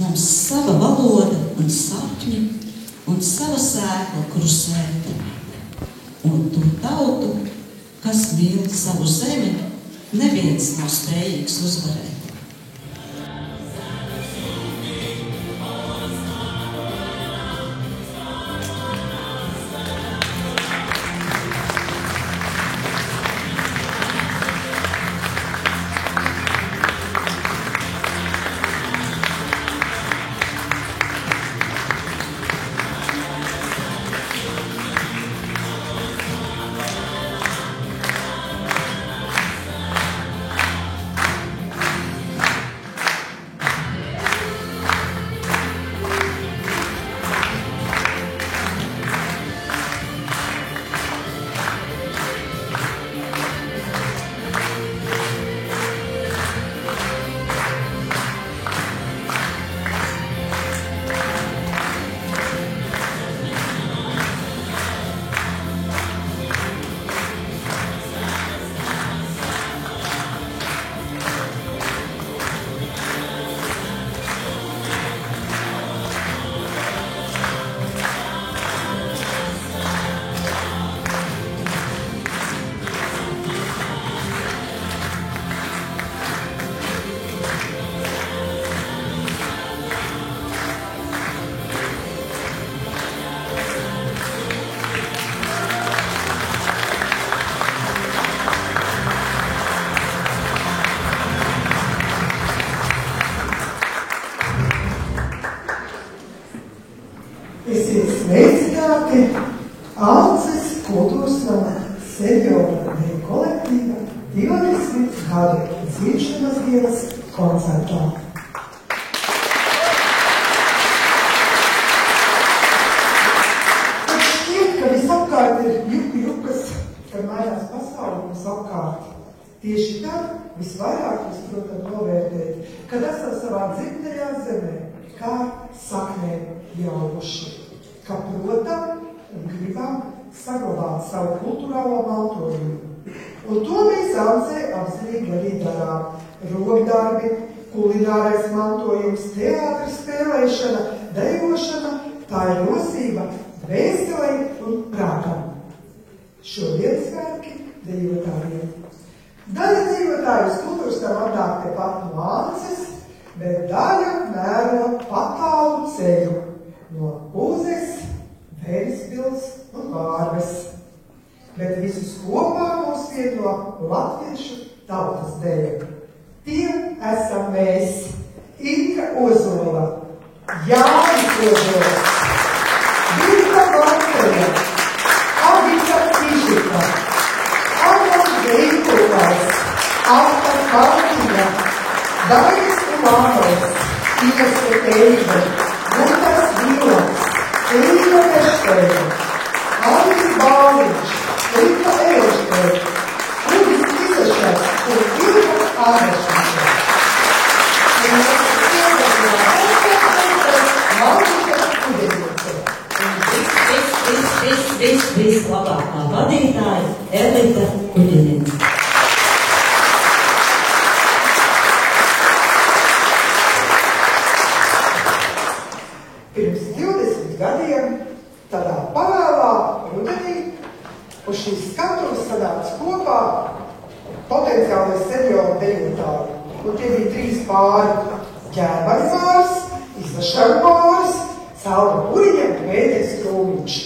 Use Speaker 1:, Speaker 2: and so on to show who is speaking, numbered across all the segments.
Speaker 1: Mums sava valoda un sapņi un sava sēkla krusēta. Un to tautu, kas mīl savu zemi, neviens nav spējīgs uzvarēt.
Speaker 2: Alces kultūras nama senioru kolektīva 20 gadu dzīšanas dienas koncertā. Tad šķiet, ka visapkārt ir jukas, ka mainās pasauli mums apkārt. Tieši tad visvairāk mēs, protams, novērtēt, kad esam savā dzimtajā zemē, kā saknēm jaukuši, ka protam un gribam saglabāt savu kultūrālo mantojumu. Un to mēs Alcē apzinīgi arī darām. Rokdarbi, kulinārais mantojums, teātris spēlēšana, dejošana, tā ir rosība vēstelei un prātam. Šodien svētki dejotājiem. Daļa dejotāju kultūras tam atnāk tepat no Alces, bet daļa mēro patālu ceļu no Uzes, Vērspils un Vārves. Bet visus kopā mūs vieno latviešu tautas deja. Tie esam mēs, Inka Ozola, Jānis Ozols, Birta Valteja, Agita Kišika, Agas Greikulais, Alta Kaltiņa, Dairis Ulānos, Iesa Teiva, Guntas Vīlaks, Elīna Vešteļa, Andris Bāliņš, Rita Elšteļa, Uvis Izašas un Ilga Ādešniša. Un
Speaker 1: vislabākā vadītāja Elita Kuģeniece.
Speaker 2: Pirms 20 gadiem, tādā pavēlā rudenī, uz šīs skatuves sanāca kopā potenciālais senioru dejotāji. Un tie bija 3 pāri – Ģērbari pāris, Izašaru pāris, Salva Puriņa un Vēties Krūmiņš.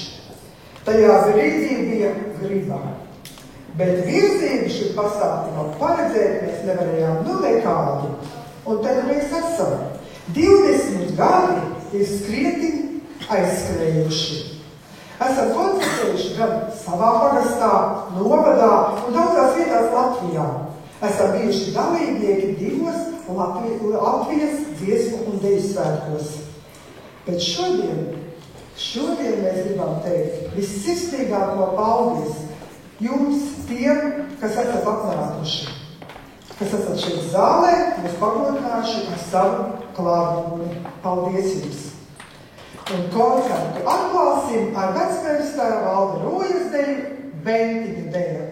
Speaker 2: Tajā brīdī bija griba. Bet virzību šim pasākumam paredzēt mēs nevarējām nekādu. Un tad mēs esam 20 gadi ir skrieti aizskrējuši. Esam koncertējuši gan savā pagastā, novadā un daudzās vietās Latvijā. Esam bijuši dalībnieki 2 Latvijas dziesmu un deju svētkos. Bet šodien mēs gribam teikt vissirsnīgāko paldies jums tiem, kas esat atnākuši, kas esat šeit zālē, mūs pagodinājuši ar savu klātbūtni. Paldies jums! Un koncertu atklāsim ar vecmēnestāra Valda Rojas deju Ventiņu deju.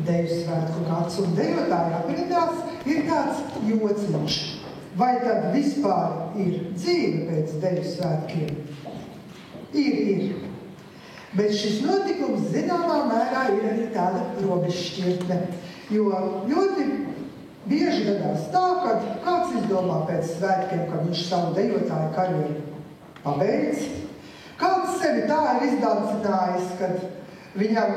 Speaker 2: Deju svētku gads, un dejotāju aprindās ir tāds jociņš. Vai tad vispār ir dzīve pēc deju svētkiem? Ir. Bet šis notikums zināmā mērā ir arī tāda robežšķirtne, jo ļoti bieži gadās tā, kad kāds izdomā pēc svētkiem, ka viņš savu dejotāju karjeru pabeidz. Kāds sevi tā ir izdancinājis, kad viņam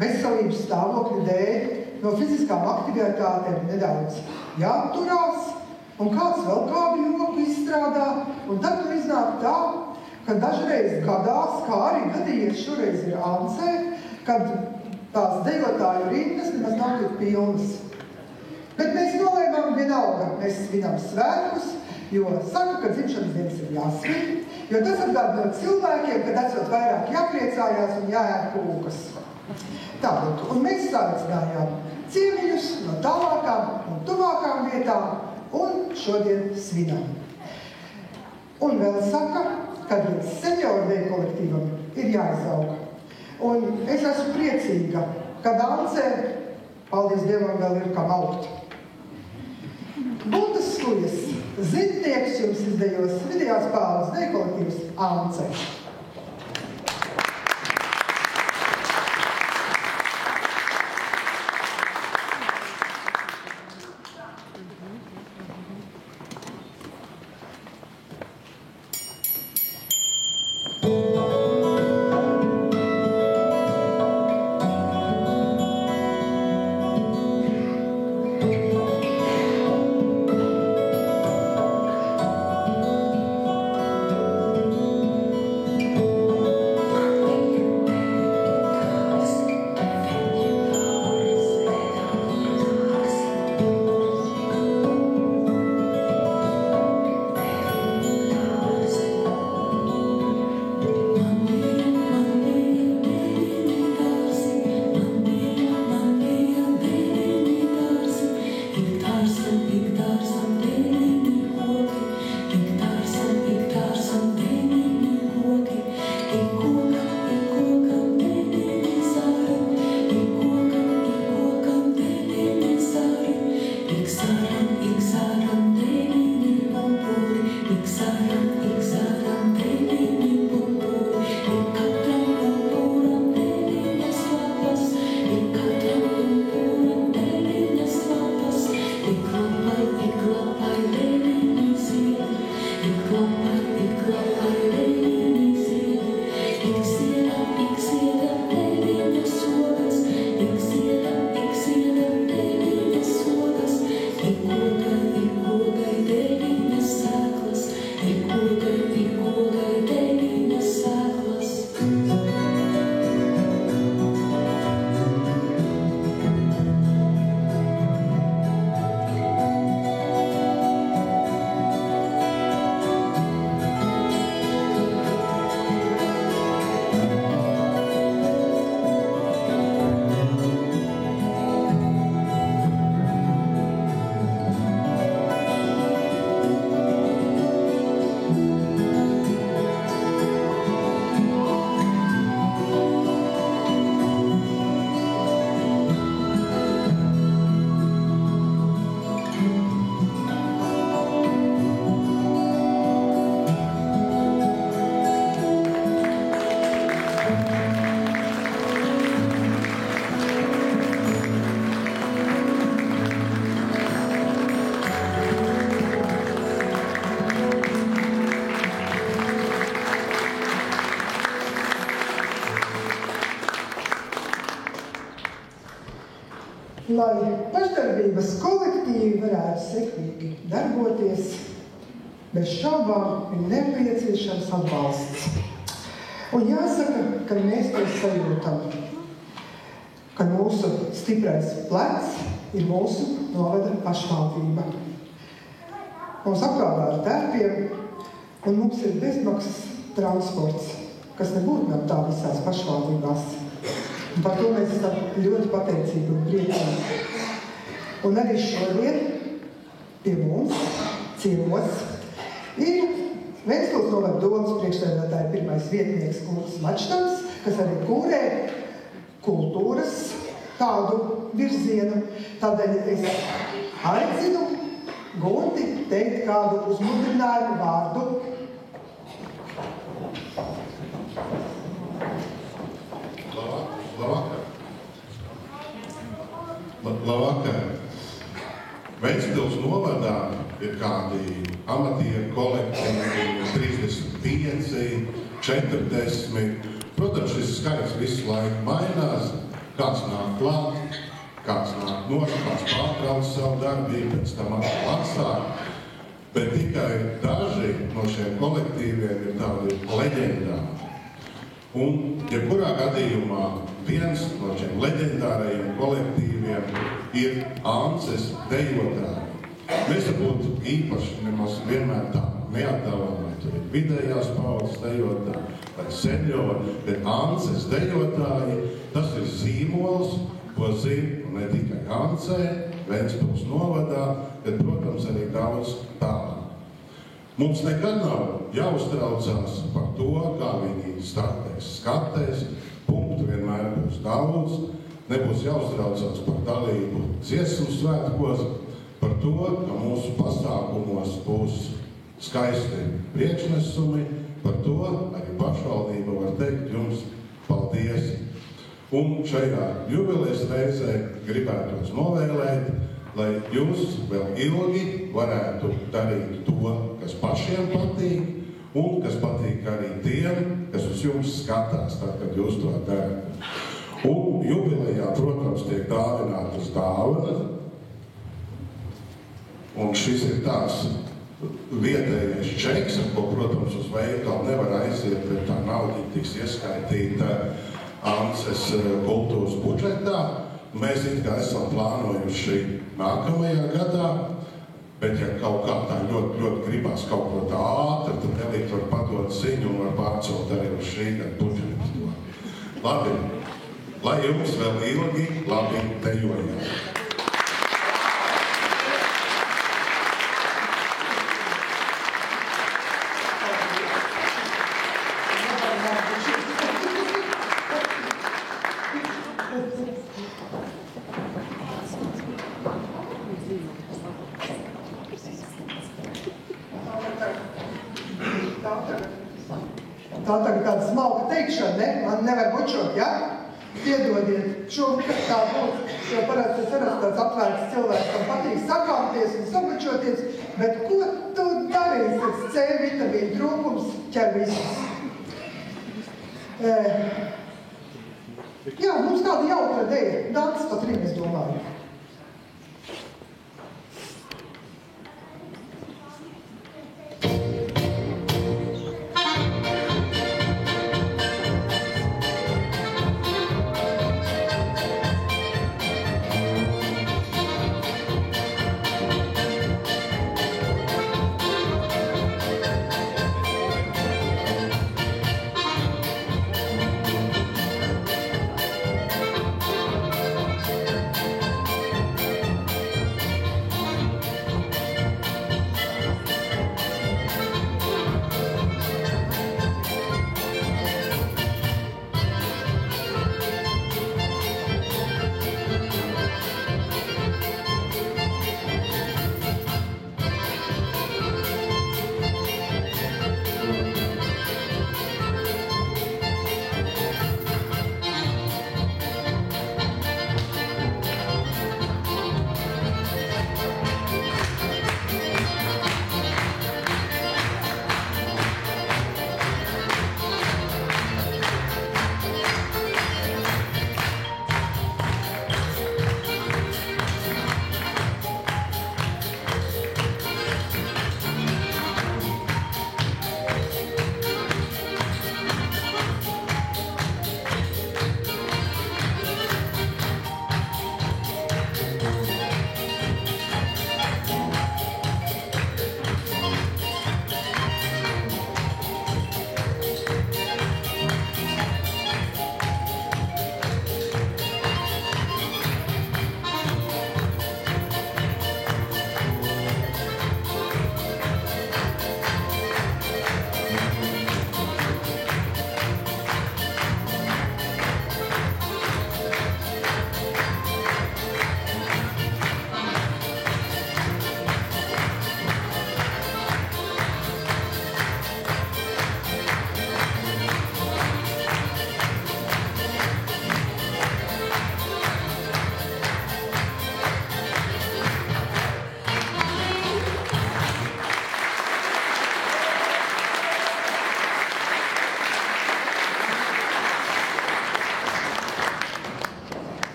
Speaker 2: veselības stāvokļa dēļ no fiziskām aktivitātēm nedaudz jāatturās, un kāds vēl kādu joku izstrādā, un tad iznāk tā, ka dažreiz gadās, kā arī gadījies šoreiz ir Ancē, kad tās dejotāju rindas nemaz nav tik pilnas. Bet mēs nolēmām vienalga, mēs svinam svētkus, jo saka, ka dzimšanas dienas ir jāsvin, jo tas atgādina cilvēkiem, kad esot vairāk jāpriecājās un jāēd kūkas. Tātad, un mēs saicinājām ciemiņus no tālākām un tuvākām vietām, un šodien svinām. Un vēl saka, ka līdz senioru deju kolektīvam ir jāizaug. Un es esmu priecīga, ka Ancē, paldies Dievam, vēl ir kam augt. Bundas Skujas zintnieks jums izdejos vidējās paudzes deju kolektīvs Ancē. lai pašdarbības kolektīvi varētu sekmīgi darboties, bez šaubām ir nepieciešams atbalsts. Un jāsaka, ka mēs to sajūtam, ka mūsu stiprais plecs ir mūsu novada pašvaldība. Mums apkārtā ar tērpiem, un mums ir bezmaksas transports, kas nebūtu nav tā visās pašvaldībās. Un par to mēs esam ļoti pateicīgi un priecīgi. Un arī šodien pie mums ciemos ir Ventspils novada domas priekšsēdētāja pirmais vietnieks Guntis Mačtams, kas arī kūrē kultūras tādu virzienu. Tādēļ es aicinu Gunti teikt kādu uzmundrinājumu vārdu.
Speaker 3: Labvakar! Ventspils novadā ir kādi amatieru kolektīvi, 35, 40. Protams, šis skaits visu laiku mainās. Kāds nāk klāt, kāds nāk nost, kāds pārtrauc savu darbību, pēc tam atkal atsāk. Bet tikai daži no šiem kolektīviem ir tādi leģendāri. Un, jebkurā gadījumā, viens no šiem leģendārajiem kolektīviem ir Ances dejotāji. Mēs varbūt īpaši nemaz vienmēr tā neatdalām, vai tur ir vidējās paudzes dejotāji, vai seniori, bet Ances dejotāji, tas ir zīmols, ko zina ne tikai Ancē, Ventspils novadā, bet, protams, arī daudz tālāk. Mums nekad nav jāuztraucās par to, kā viņi startēs skatēs, punktu vienmēr būs daudz, nebūs jāuztraucās par dalību dziesmu svētkos, par to, ka mūsu pasākumos būs skaisti priekšnesumi, par to arī pašvaldība var teikt jums paldies. Un šajā jubilejas reizē gribētos novēlēt, lai jūs vēl ilgi varētu darīt to, kas pašiem patīk, un kas patīk arī tiem, kas uz jums skatās, tad, kad jūs to darat. Un jubilejā, protams, tiek dāvinātas dāvanas, un šis ir tāds vietējais čeks, ko, protams, uz veikalu nevar aiziet, bet tā nauda tiks ieskaitīta Ances kultūras budžetā. Mēs it kā esam plānojuši nākamajā gadā, bet ja kaut kā tā ļoti gribās kaut ko tā ātri, tad Elīte var padot ziņu un var pārcelt arī uz šī gada budžetu. Labi, lai jums vēl ilgi labi dejojam.
Speaker 2: Tā tagad tāda smalka teikšana, ne? Man nevar bučot, ja? Piedodiet, tā būtu, jo parasti tas ir tāds atvērts cilvēks, kam patīk sakāpties un sabučoties, bet ko tu darīsi, kad C vitamīna trūkums ķer visus? Jā, mums kāda jautra deja, Dants pat arī es domāju.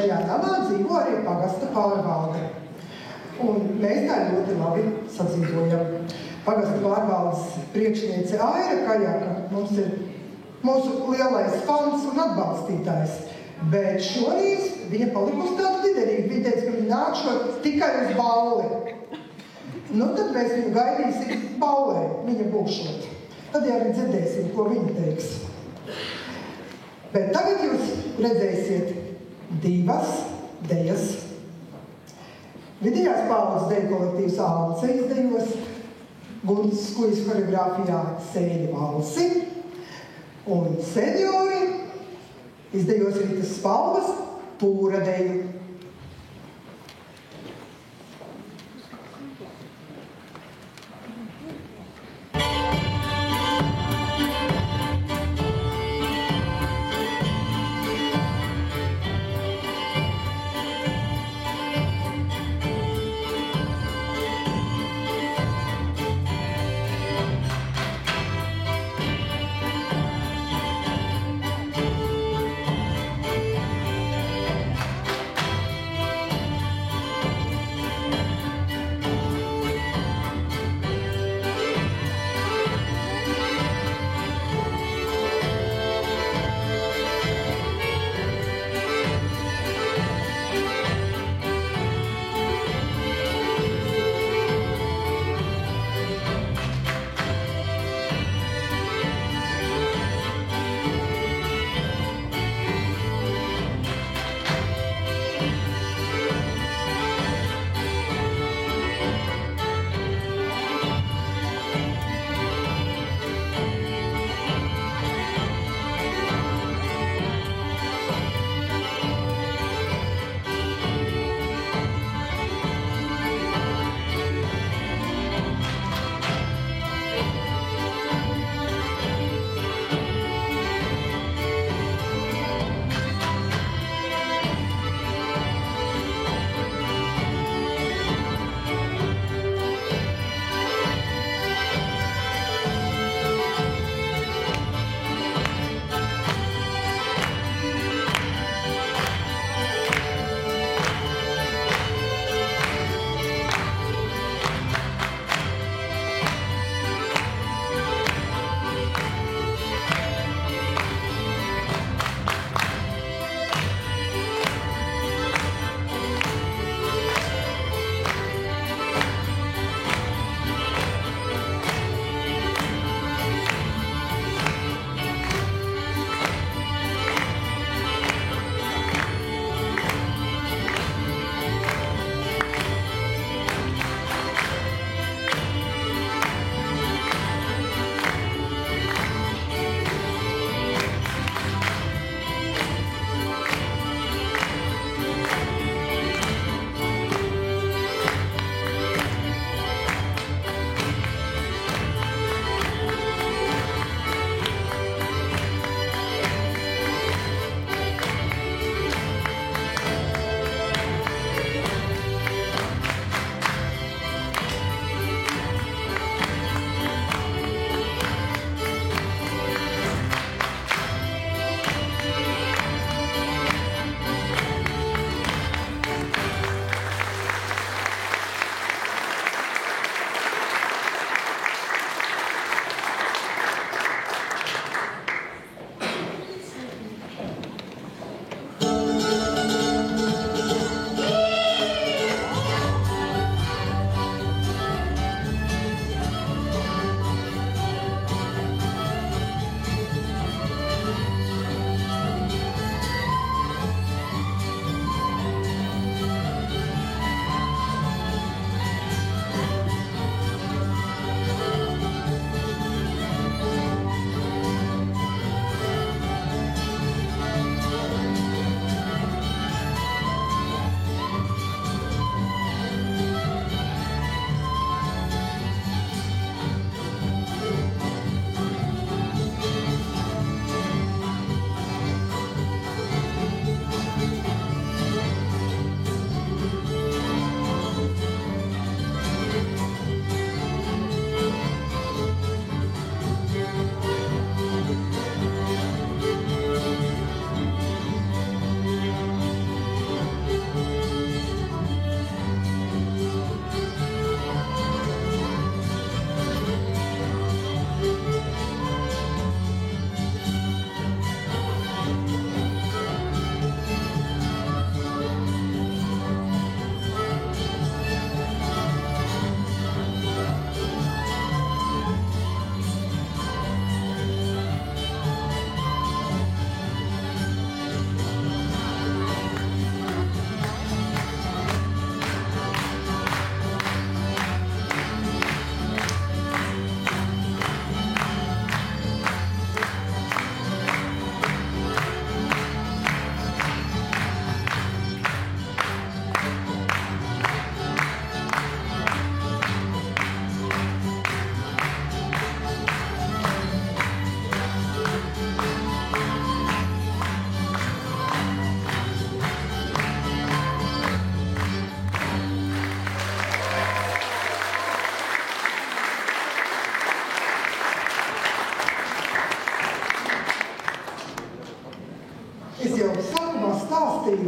Speaker 2: šajā namā dzīvo arī pagasta pārvalde. Un mēs tā ļoti labi sadzīvojam. Pagasta pārvaldes priekšniece Aira Kajaka mums ir mūsu lielais fans un atbalstītājs. Bet šorīt viņa palikusi tāda liderīga. Viņa teica, ka viņa nākšot tikai uz balli. Nu, tad mēs viņu gaidīsim ballē, viņa būšot. Tad jau arī dzirdēsim, ko viņa teiks. Bet tagad jūs redzēsiet divas dejas. Vidējās paudzes deju kolektīvs Alce izdejos Guntas Skujas koreogrāfijā Sēļa valsi. Un seniori izdejos Ritas Spalvas Pūra deju.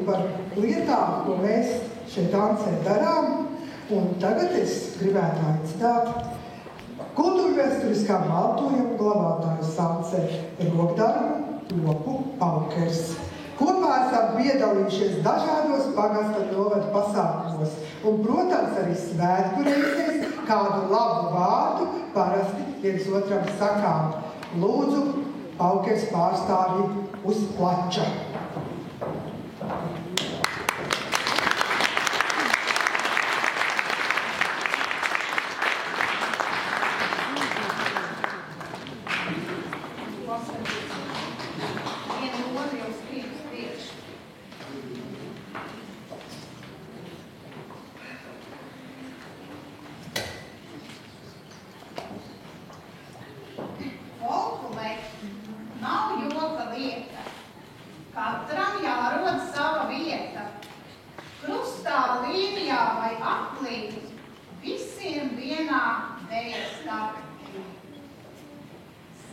Speaker 2: arī par lietām, ko mēs šeit Ancē darām. Un tagad es gribētu aicināt kultūrvēsturiskā mantojuma glabātāju Ancē rokdarbu Lopu Paukers. Kopā esam piedalījušies dažādos pagasta novada pasākumos un, protams, arī svētku reizēs kādu labu vārdu parasti viens otram sakām. Lūdzu, Paukers pārstāvji uz plača.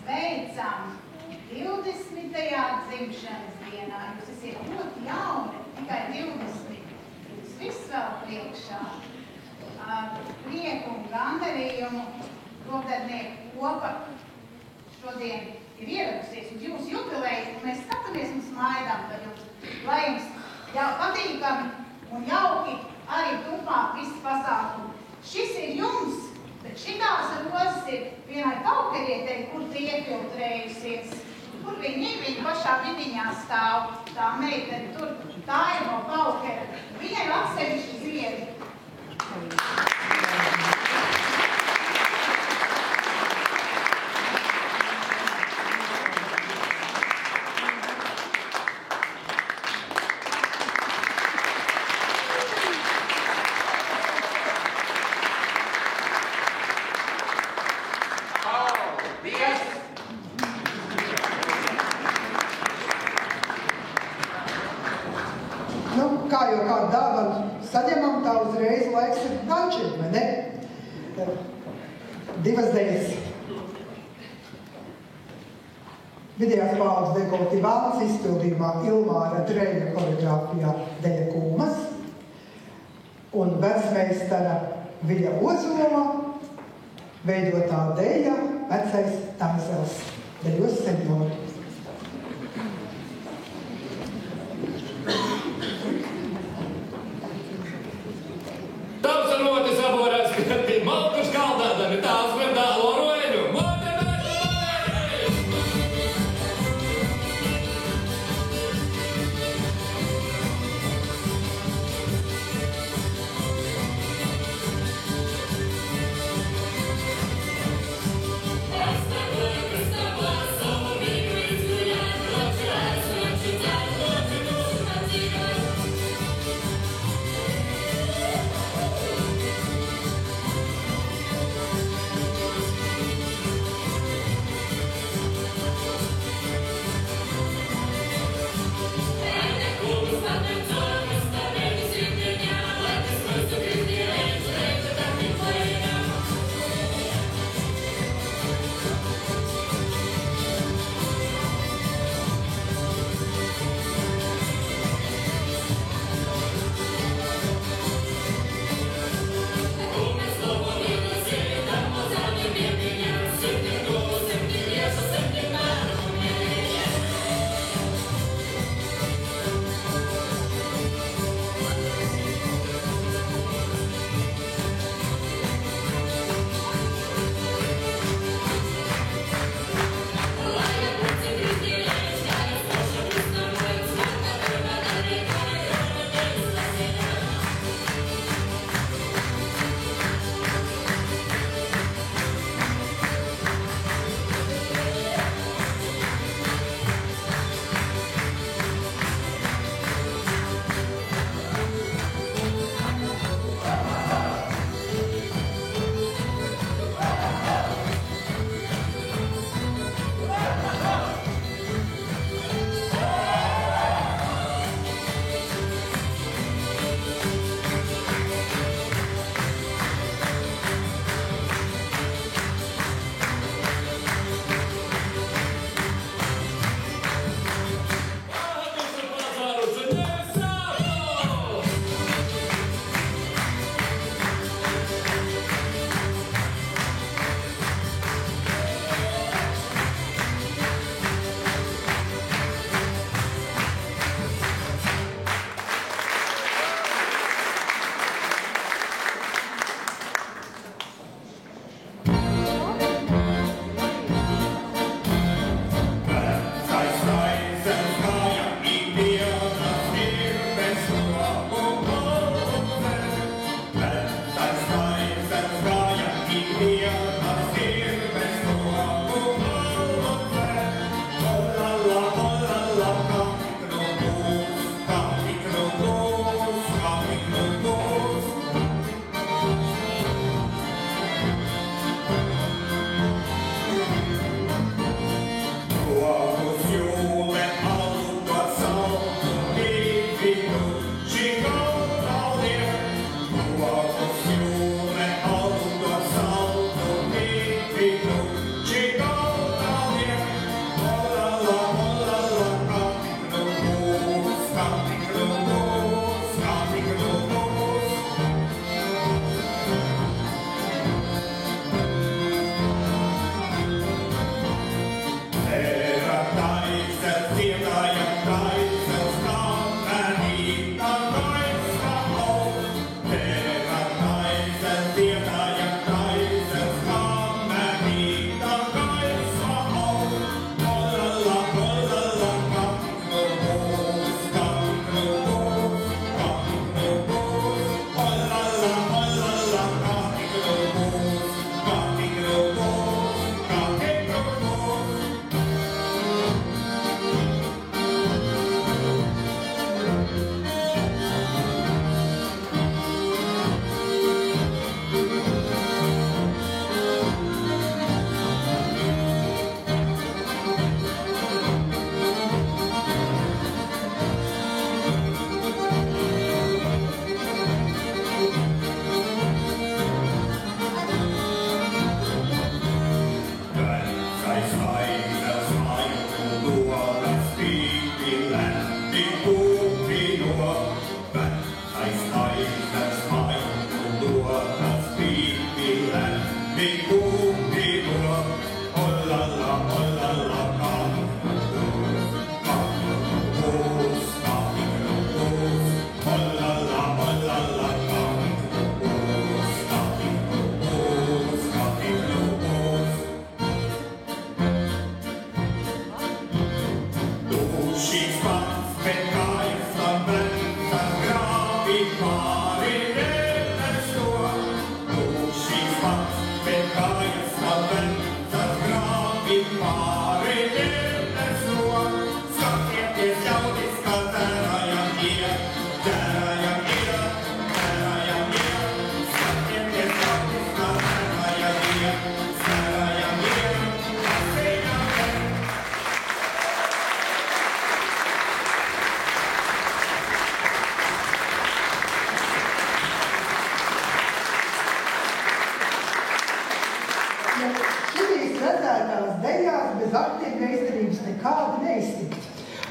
Speaker 4: Sveicam 20. dzimšanas dienā. Jūs esat ļoti jauni, tikai 20. Jūs viss vēl priekšā. Prieku un gandarījumu rokdarbinieku kopa šodien ir ieradusies uz jūsu jubileju, un mēs skatāmies un smaidām par jums. Lai jums patīkami un jauki arī turpmāk visi pasākumi. Šis ir jums! Bet šitās rozes ir vienai paukerietei, kur tie iefiltrējusies, kur viņa pašā vidiņā stāv, tā meitene tur, tā ir no paukera. Viņai ir atsevišķi ziedi.
Speaker 2: Kā jau kādu dāvanu saņemam, tā uzreiz laiks ir dančiem, vai ne? Divas dejas. Vidējās paudzes dekoltīvāns izpildījumā Ilmāra Dreļa koreogrāfijā Deja Kūmas un vecmeistara Viļa Ozola veidotā deja Vecais Tāzels dejos senjori.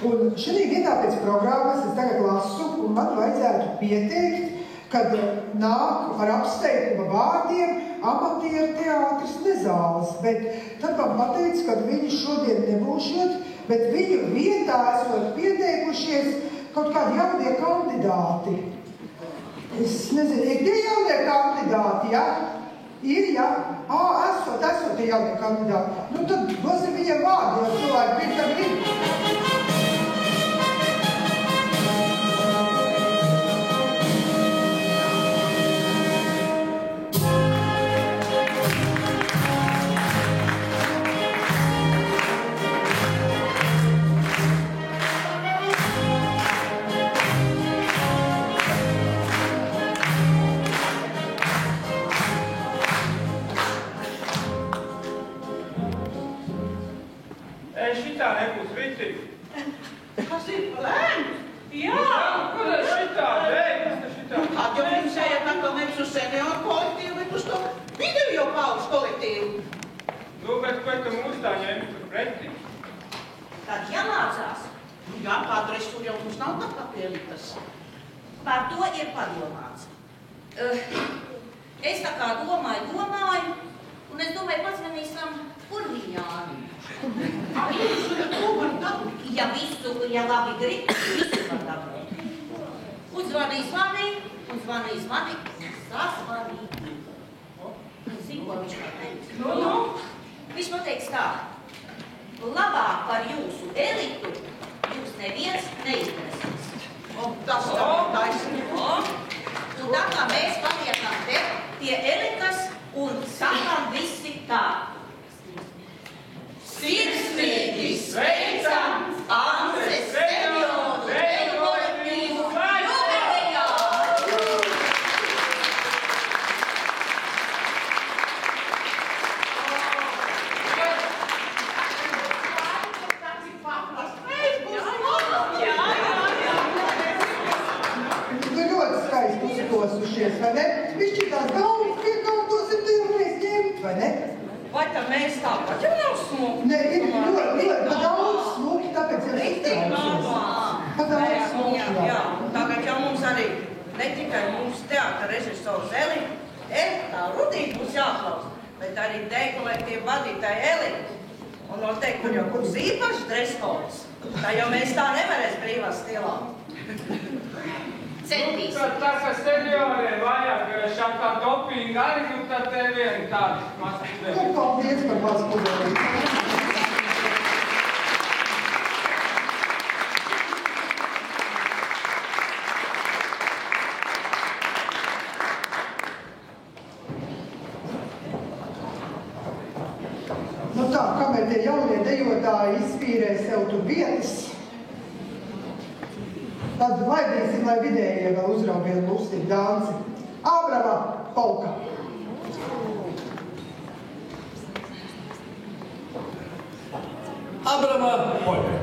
Speaker 2: Un šī vietā pēc programmas es tagad lasu, un man vajadzētu pieteikt, kad nāk ar apsteiguma vārdiem amatieru teātris Nezāles, bet tad man pateica, ka viņi šodien nebūšot, bet viņu vietā esot pieteikušies kaut kādi jaunie kandidāti. Es nezinu, ir tie jaunie kandidāti, ja? Ir, ja? Esot tie jaunie kandidāti. Nu tad dosim viņiem vārdu, jo cilvēki pirms tam ir.
Speaker 5: Šitā nebūs ritīgi.
Speaker 4: Kas ir lēns? Jā!
Speaker 5: Kur ir šitā? Kas ir šitā?
Speaker 4: Tad jau jums ejat atkal nevis uz senioru kolektīvu, bet uz to video paužu kolektīvu.
Speaker 5: Nu, bet ko tu mūs tā ņemi tur pretī?
Speaker 4: Tad jāmācās. Jā, kādreiz tur jau mums nav tā kā pielitas.
Speaker 6: Par to ir padomāts. Es tā kā domāju, un es domāju, pazvanīsim Purviņāni. Ja labi grib, visu var dabūt. Un zvanīja, sasvanīja. Zinu, ko viņš pateiks. Viņš pateiks tā, labāk par jūsu elitu jūs neviens neinteresēs.
Speaker 4: Tas tā taisnība.
Speaker 6: Un tā kā mēs paliekam te pie elitas un sakām visi tā. Sirsnīgi sveicam Anses senioru deju kolektīvu jubilejā!
Speaker 2: Tu ļoti skaisti uzkosušies, vai ne? Višķītās galvas piekārtosim, tu jau reiz ņemt, vai ne?
Speaker 7: Vai tā mēs tāpat jau nav smuki?
Speaker 2: Nē, ir ļoti daudz smuki, tāpēc jau iztrauksies. Pa daudz smuki,
Speaker 7: jā. Tagad jau mums arī, ne tikai mūsu teātra režisors Eli, tā Rudīte būs jāklaus, bet arī dekolektīva vadītāja Eli. Un noteikti tur jau būs īpašs dreskods. Tā jau mēs tā nevarēs brīvā stilā.
Speaker 6: Centīs.
Speaker 5: Tas, ka senioriem vajag šādā dopinga arī, nu tad te vien tādi mazs dēļ.
Speaker 2: Nu, paldies par mazu pudeli. Nu tā, kamēr tie jaunie dejotāji izspīrē sev tur vietas, tad laidīsim, lai vidējie vēl uzraud vienu lustīgu dansi. Ābrava polka.
Speaker 8: Ābrava polka.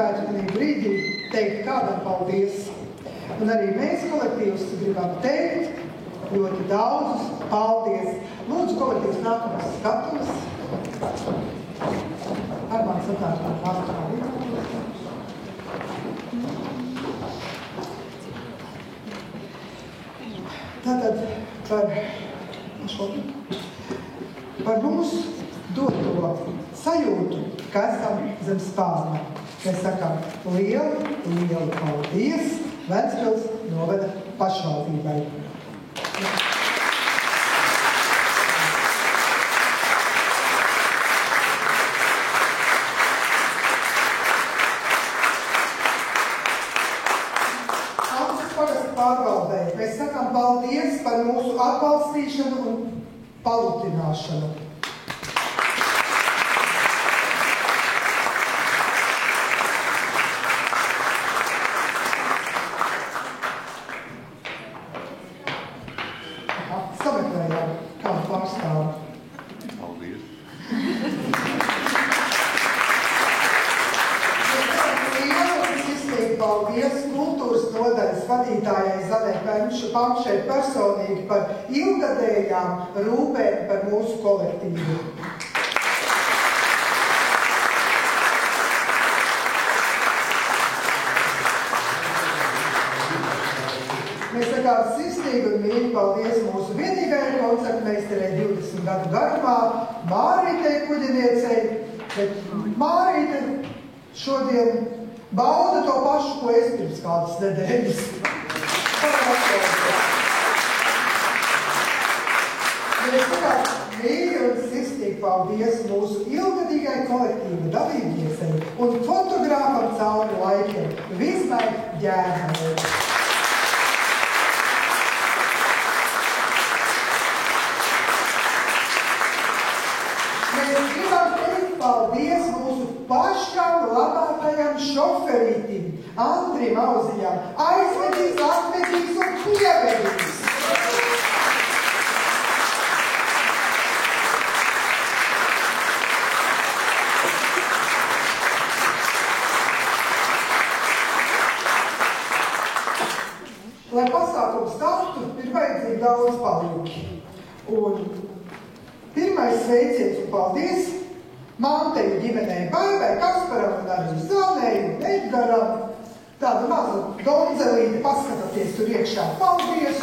Speaker 2: gribētu manī brīdī teikt kādam paldies. Un arī mēs kolektīvs gribam teikt ļoti daudzus paldies. Lūdzu, kolektīvs nākamās skatuves. Armāns atkārtot nākamā. Tātad par mūsu doto sajūtu, ka esam zem spārna. Mēs sakām lielu paldies Ventspils novada pašvaldībai. Pārvaldei. Mēs sakām paldies par mūsu atbalstīšanu un palutināšanu. Sameklējām kādu pārstāvu.
Speaker 3: Paldies.
Speaker 2: Paldies kultūras nodaļas vadītājai Zanai Pamšai personīgi par ilgadējām rūpēm par mūsu kolektīvu. Mēs sakām sirsnīgi un mīļi paldies mūsu vienīgajai koncertmeistarei 20 gadu garumā, Mārītei Kuģiniecei, bet Mārīte šodien bauda to pašu, ko es pirms kādas nedēļas. Mēs sakām mīļi un sirsnīgi paldies mūsu ilgadīgai kolektīva dalībniecei un fotogrāfam cauri laikiem Vismai Ģērnai. Mēs gribam teikt paldies mūsu pašām labākajam šoferītim, Andrim Auziņam, aizvedīs, atvedīs un pievedīs. Lai pasākums taptu, ir vajadzīgi daudz palīgi. Un pirmais sveiciens un paldies Manteju ģimenei Baibai, Kasparam un arī Zanei un Edgaram. Tāda maza donzelīte, paskatoties tur iekšā. Paldies!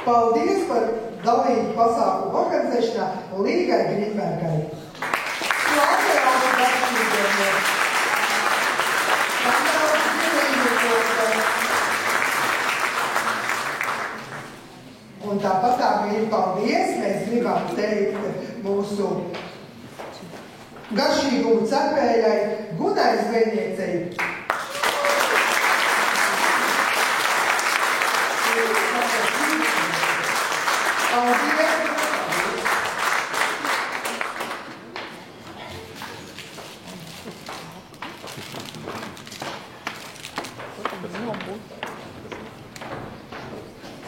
Speaker 2: Paldies par dalību pasākumu organizēšanā Līgai Grīnbergai. Un tāpat tā mīļi paldies, mēs gribam teikt mūsu garšīgumu cepējai Gunai Zvejniecei. Paldies!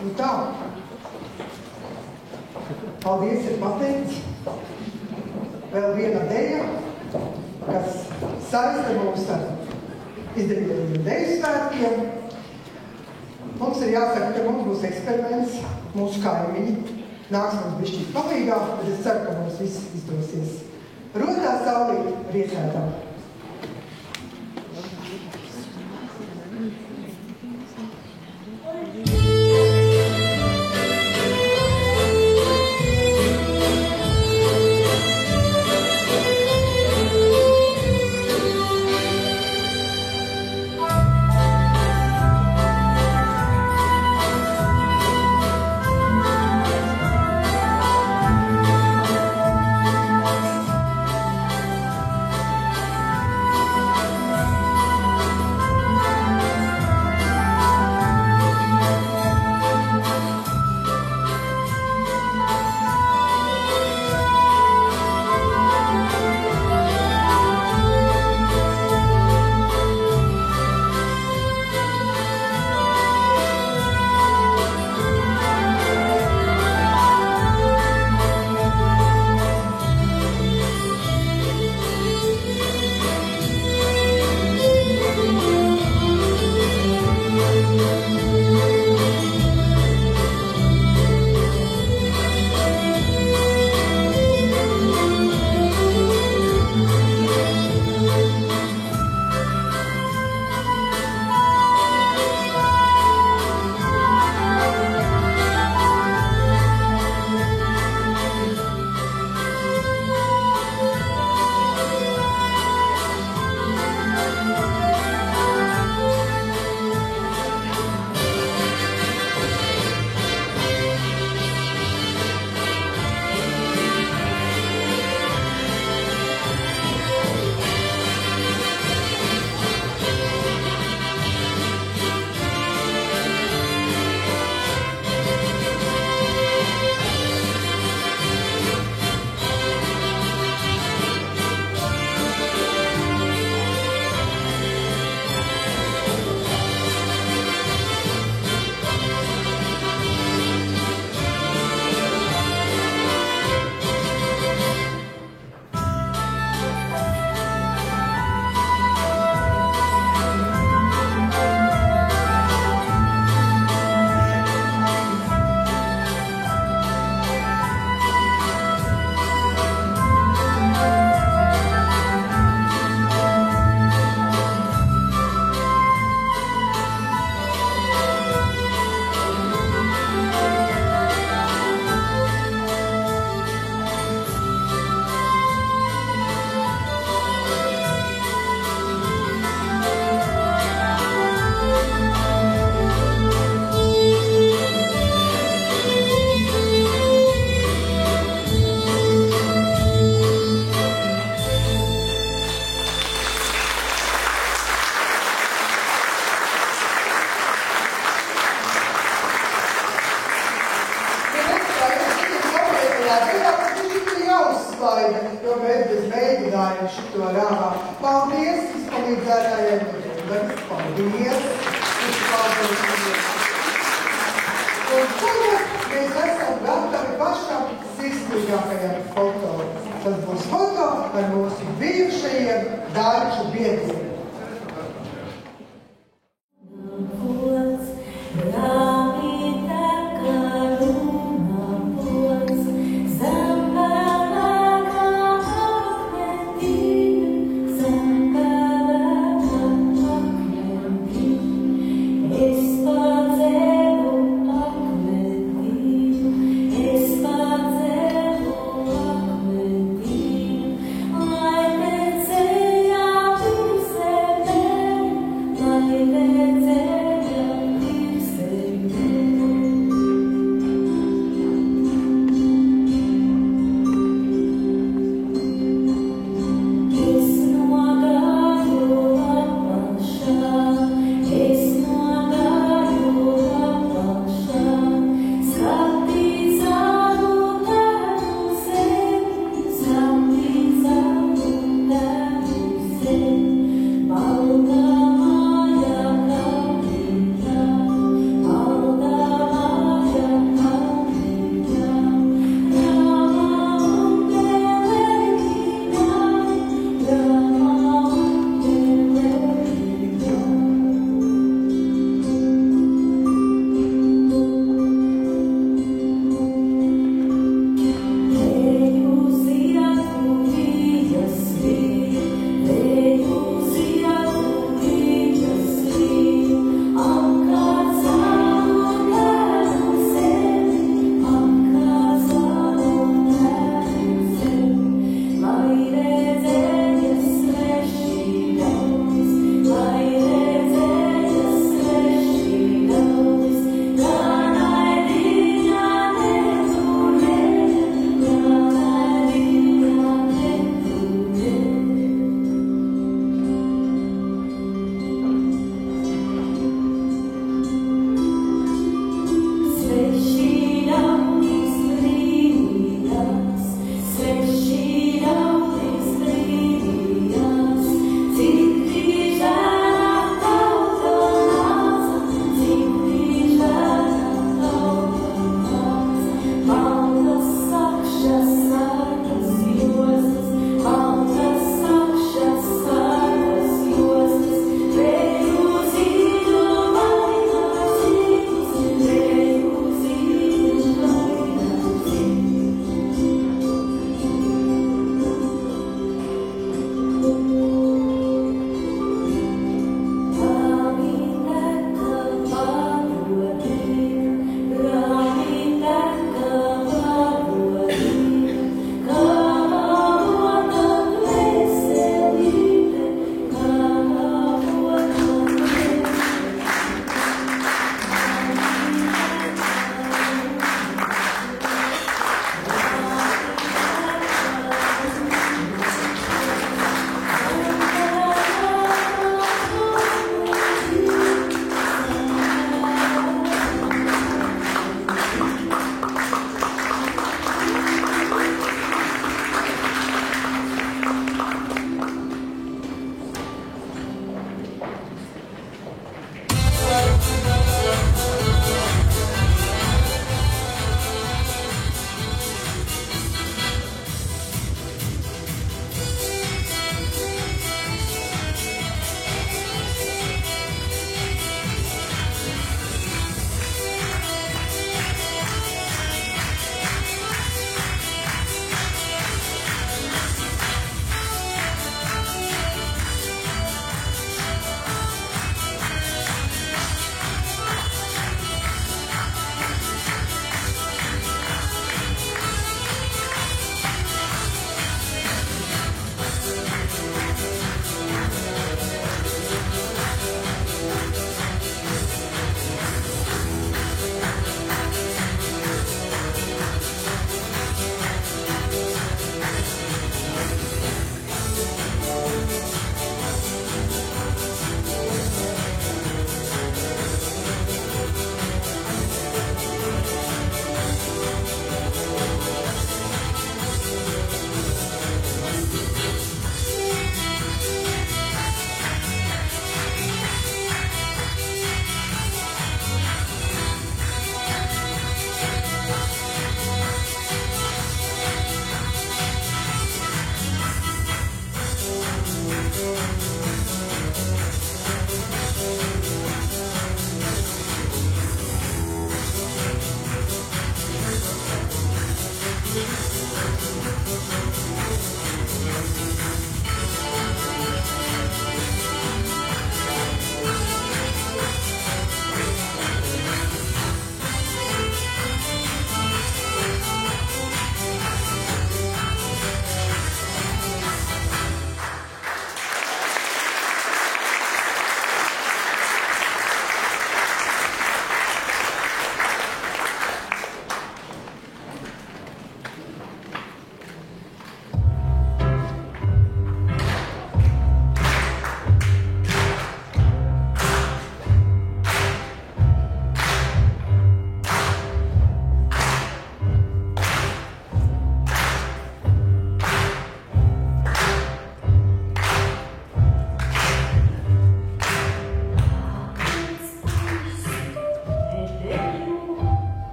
Speaker 2: Un tā. Paldies ir pateikts. Vēl viena deja, kas saista mūs ar izdevīgajiem deju svētkiem. Mums ir jāsaka, ka mums būs eksperiments, mūsu kaimiņi nāks mums bišķīt palīgā, bet es ceru, ka mums viss izdosies. Rotā saulīt, riecētām. palaida, jo bez mēģinājuma šito rāvā. Paldies izpalīdzētājiem, paldies! Un tagad mēs esam gatavi pašam sirsnīgākajam foto. Tas būs foto ar mūsu bijušajiem dārču biedriem.
Speaker 8: Say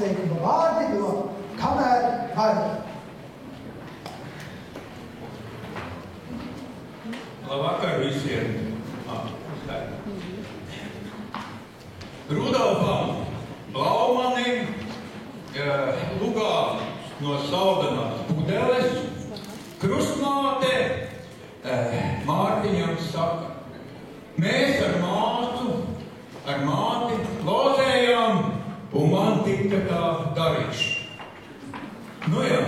Speaker 2: apsveikuma vārdi no kamēr var.
Speaker 8: Labvakar visiem! Rudolfam Blaumanim lugā no Saldanās pudeles krustmāte viņam saka. Mēs ar māti lozējām, un man tika tā darīšana. Nu jā,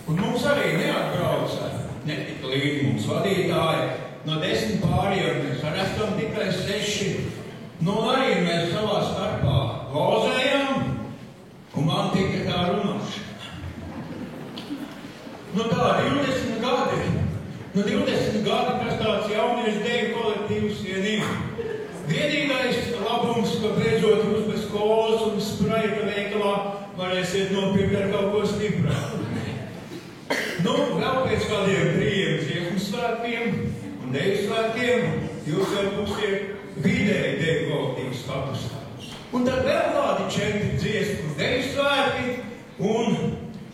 Speaker 8: un mums arī neatbrauca, netika līdzi mums vadītāji. No 10 pāriem mēs arī esam tikai 6. Nu arī mēs savā starpā lozējām, un man tika tā runāšana. Nu tā, 20 gadi. Nu 20 gadi, kas tāds jauniešu deju kolektīvs vien ir. Vienīgais labums, ka beidzot jūs bez kolas un spraita veikalā varēsiet nopirkt ar kaut ko stiprāku. Nu, vēl pēc kādiem 3 dziesmu svētkiem un deju svētkiem jūs jau būsiet vidēji deju kolektīvu statusā. Un tad vēl kādi 4 dziesmu un deju svētki, un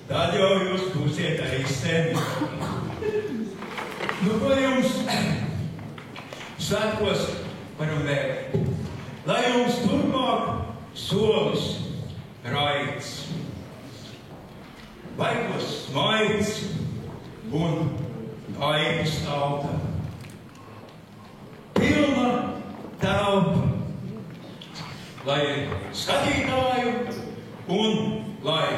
Speaker 8: tad jau jūs būsiet arī seni. Nu, ko jums svētkos varam vēlēt? Lai jums turpmāk solis raids, laikos smaids un aipas tauta. Pilna telpa, lai skatītāju un lai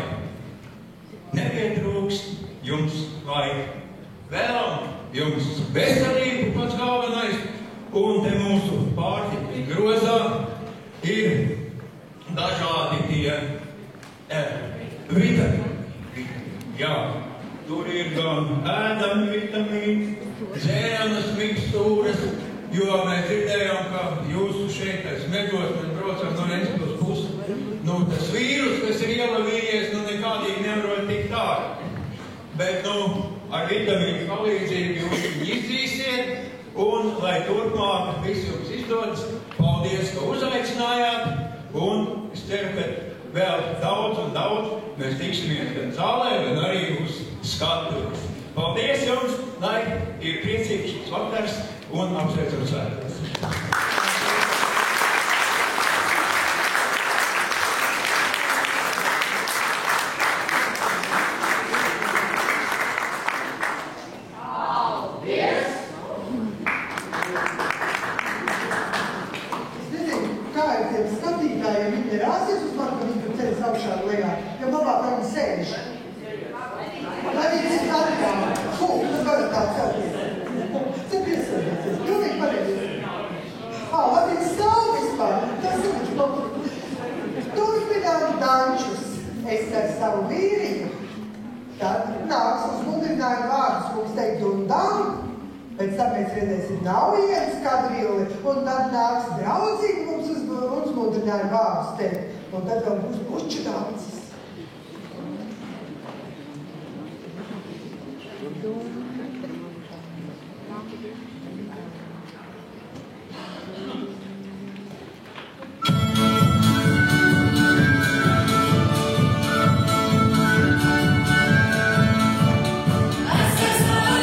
Speaker 8: nepietrūkst jums laika. Vēlam jums veselību pats galvenais, un te mūsu pārtikas grozā ir dažādi tie vitamīni. Jā, tur ir gan ēdami vitamīni, dzēramas mikstūras, jo mēs dzirdējām, ka jūsu šeit mežos mēs braucam no Ventspils puses. Nu, tas vīrus, kas ir ielavījies, nu nekādīgi nevar tik tālu. Bet, nu, ar vitamīnu palīdzību jūs viņu izdzīsiet, un, lai turpmāk viss jums izdodas, paldies, ka uzaicinājāt, un es ceru, ka vēl daudz un daudz mēs tiksimies gan zālē, gan arī uz skatu. Paldies jums, lai ir priecīgs šis vakars, un apsveicam svētkos.
Speaker 2: Un tad vēl būs puču dācis.
Speaker 9: This is the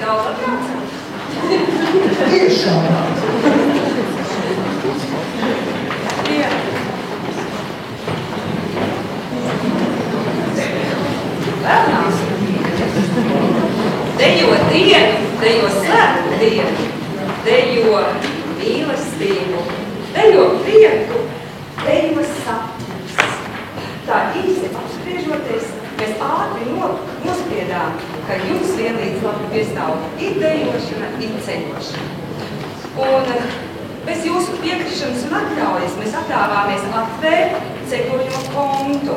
Speaker 6: galva braucam.
Speaker 2: Tiešām.
Speaker 6: Vēl nāc. Dejo dienu, dejo svētku dienu, dejo mīlestību, dejo prieku, dejo sapņus. Tā īsi apspriežoties, mēs ātri nospriedām, ka jums vienlīdz labi piestāv ir dejošana, ir ceļošana. Un bez jūsu piekrišanas un atļaujas mēs atļāvāmies atvērt ceļojuma kontu.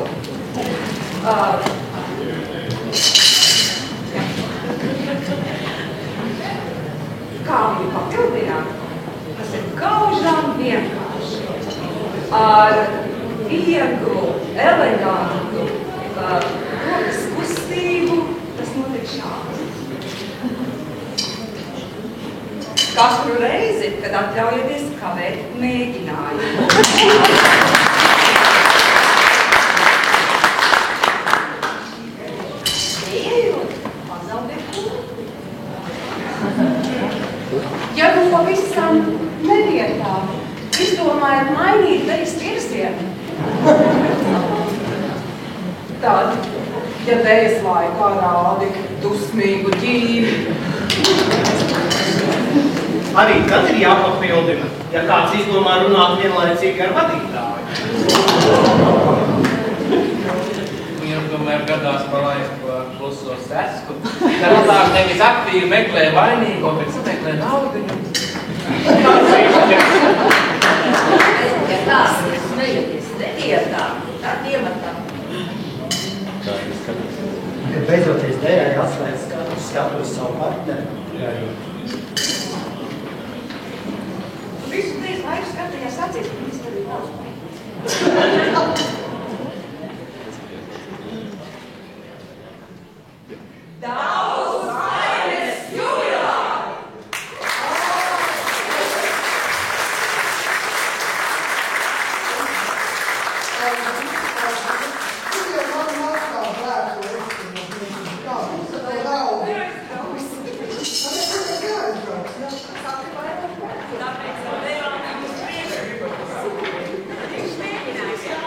Speaker 6: Kā viņu papildināt? Tas ir gaužām vienkārši. Ar vieglu, elegantu, rokas kustību tas notiek šādi. Katru reizi, kad atļaujaties kavēt mēģinājumu. Ejot, pazaudēt kūku. Ja nu pavisam nevietā izdomājat mainīt vejas virzienu, tad, ja vejas laikā rādi dusmīgu ģīvi,
Speaker 9: arī tad ir jāpapildina, ja kāds izdomā runāt vienlaicīgi ar vadītāju.
Speaker 5: Viņam tomēr gadās palaist pa kluso sesku. Tad labāk nevis aktīvi meklē vainīgo, bet sameklē naudiņu.
Speaker 6: ja tās smeļaties nevietā, tad iemetam.
Speaker 9: Kad beidzoties dēļai atslēdz skatu uz savu partneri.
Speaker 6: Visu dienu laiku skatījās acīs, un viss arī nav. Daudz laimes jubilāri! Tāpēc vēl vēlāk mums priekš. Viņš mēģinās, jā.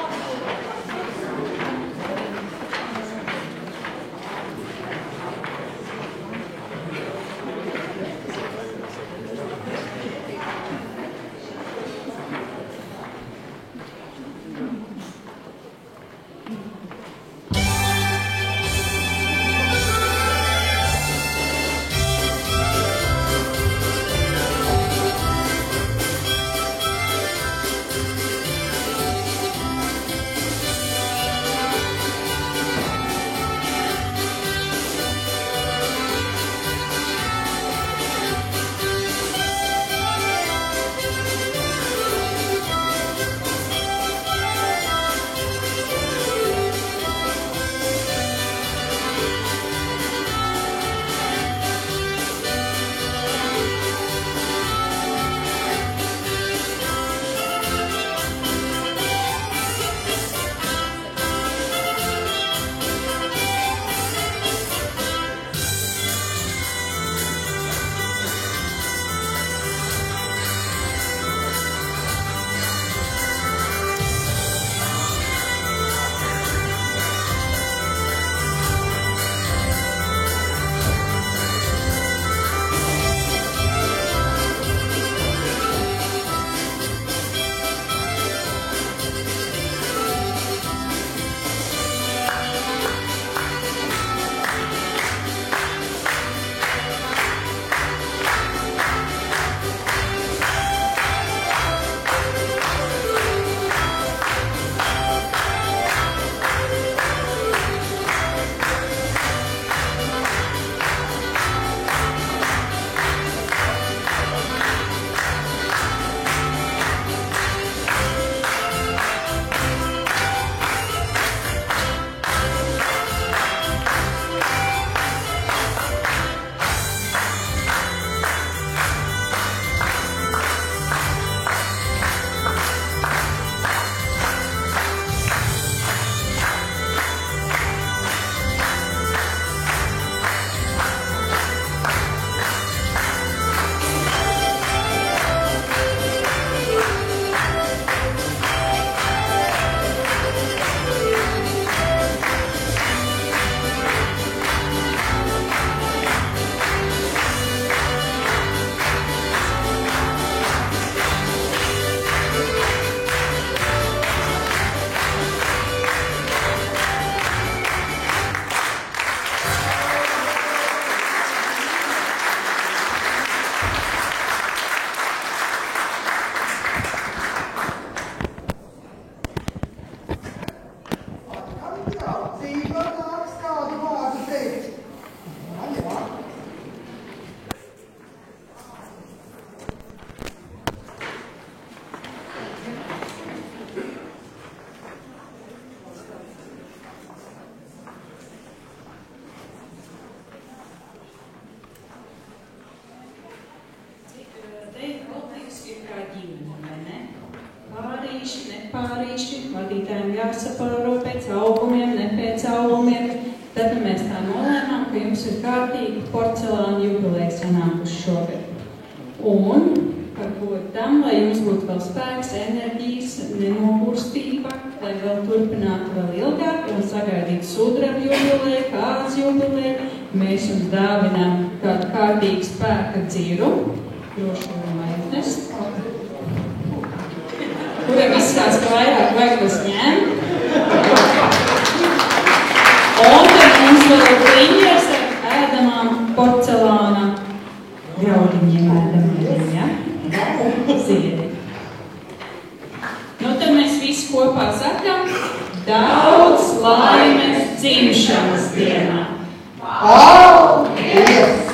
Speaker 10: pārīši, nepārīši, vadītājiem jāsaparo pēc augumiem, ne pēc augumiem. Tad mēs tā nolēmām, ka jums ir kārtīgi porcelāna jubileja sanākuši šogad. Un par godu tam, lai jums būtu vēl spēks, enerģijas, nenogurstība, lai vēl turpinātu vēl ilgāk un sagaidītu sudraba jubileju, kāds jubileju, mēs jums dāvinām kādu kārtīgu spēka dziru, droši maitnes, kuriem izskās, ka vairāk vajag tos ņemt. Un tad mums vēl kliņģers ar ēdamām porcelāna graudiņiem ēdamiem, ja? Ziedi. Nu, tad mēs visi kopā sakam, daudz laimes dzimšanas dienā.
Speaker 2: Paldies!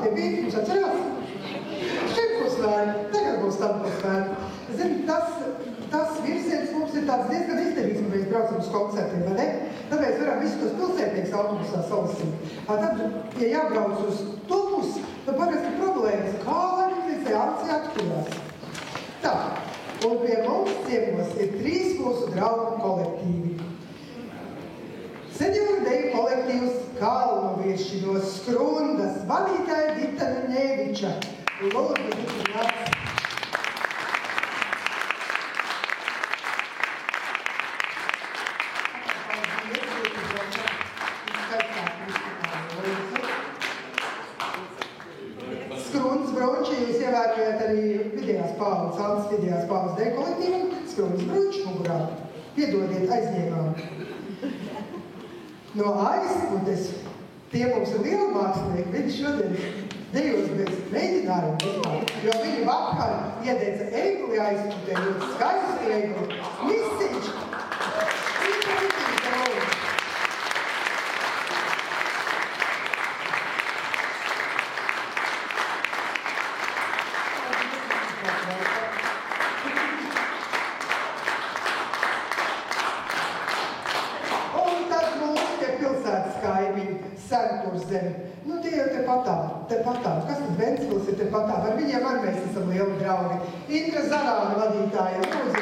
Speaker 2: tie bija, jūs atcerās? Šeit būs svētki, tagad būs tam būs svētki. Zini, tas tas virziens mums ir tāds diezgan izdevīgs, ka mēs braucam uz koncertiem, vai ne? Tad mēs varam visus tos pilsētnieks autobusā salasīt. Tad, ja jābrauc uz to pusi, tad parasti problēmas, kā lai mums akcija atturās. Tā, un pie mums ciemos ir 3 mūsu draugu kolektīvi. Senioru deju kolektīvs Kalnovirši no Skrundas, vadītāja Vita Ņēviča. Lūdzu, Vita nāc. Skrundas Brunči, jūs ievērojat arī vidējās paudzes, Antas vidējās paudzes deju kolektīvu, Skrundas Brunči mugurā. Piedodiet, aizņēmām. No aizpudes, tie mums ir liela mākslinieki, viņi šodien dejos bez mēģinājuma, jo viņi vakar iedeica eiguli aizputē, ļoti skaisti eiguli. Misiņš! Senkurzemi. Nu, tie jau tepatām. Kas tad Ventspils ir tepatām? Ar viņiem arī mēs esam lieli draugi. Indra Zarāna vadītāja. Lūdzu.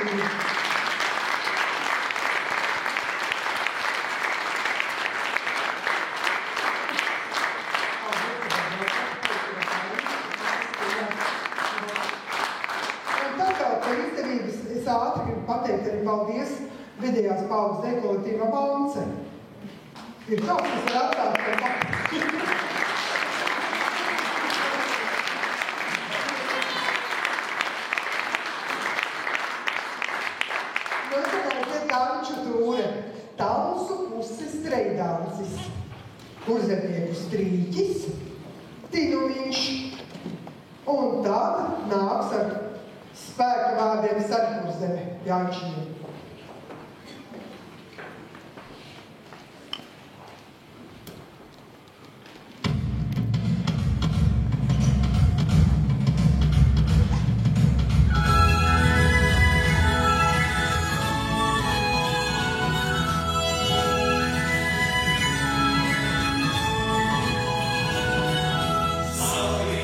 Speaker 2: Un tā kā par izdevības es ātri gribu pateikt arī paldies vidējās paudzes deju kolektīvā Bance. Ir kaut kas ir atstāt par paktu. Notadās ir tanču tūre, Talsu puses Streidancis, Kurzemnieku Strīķis, Tinuviņš, un tad nāks ar spēka vārdiem Senkurzeme Jāņšiem.
Speaker 11: Salve,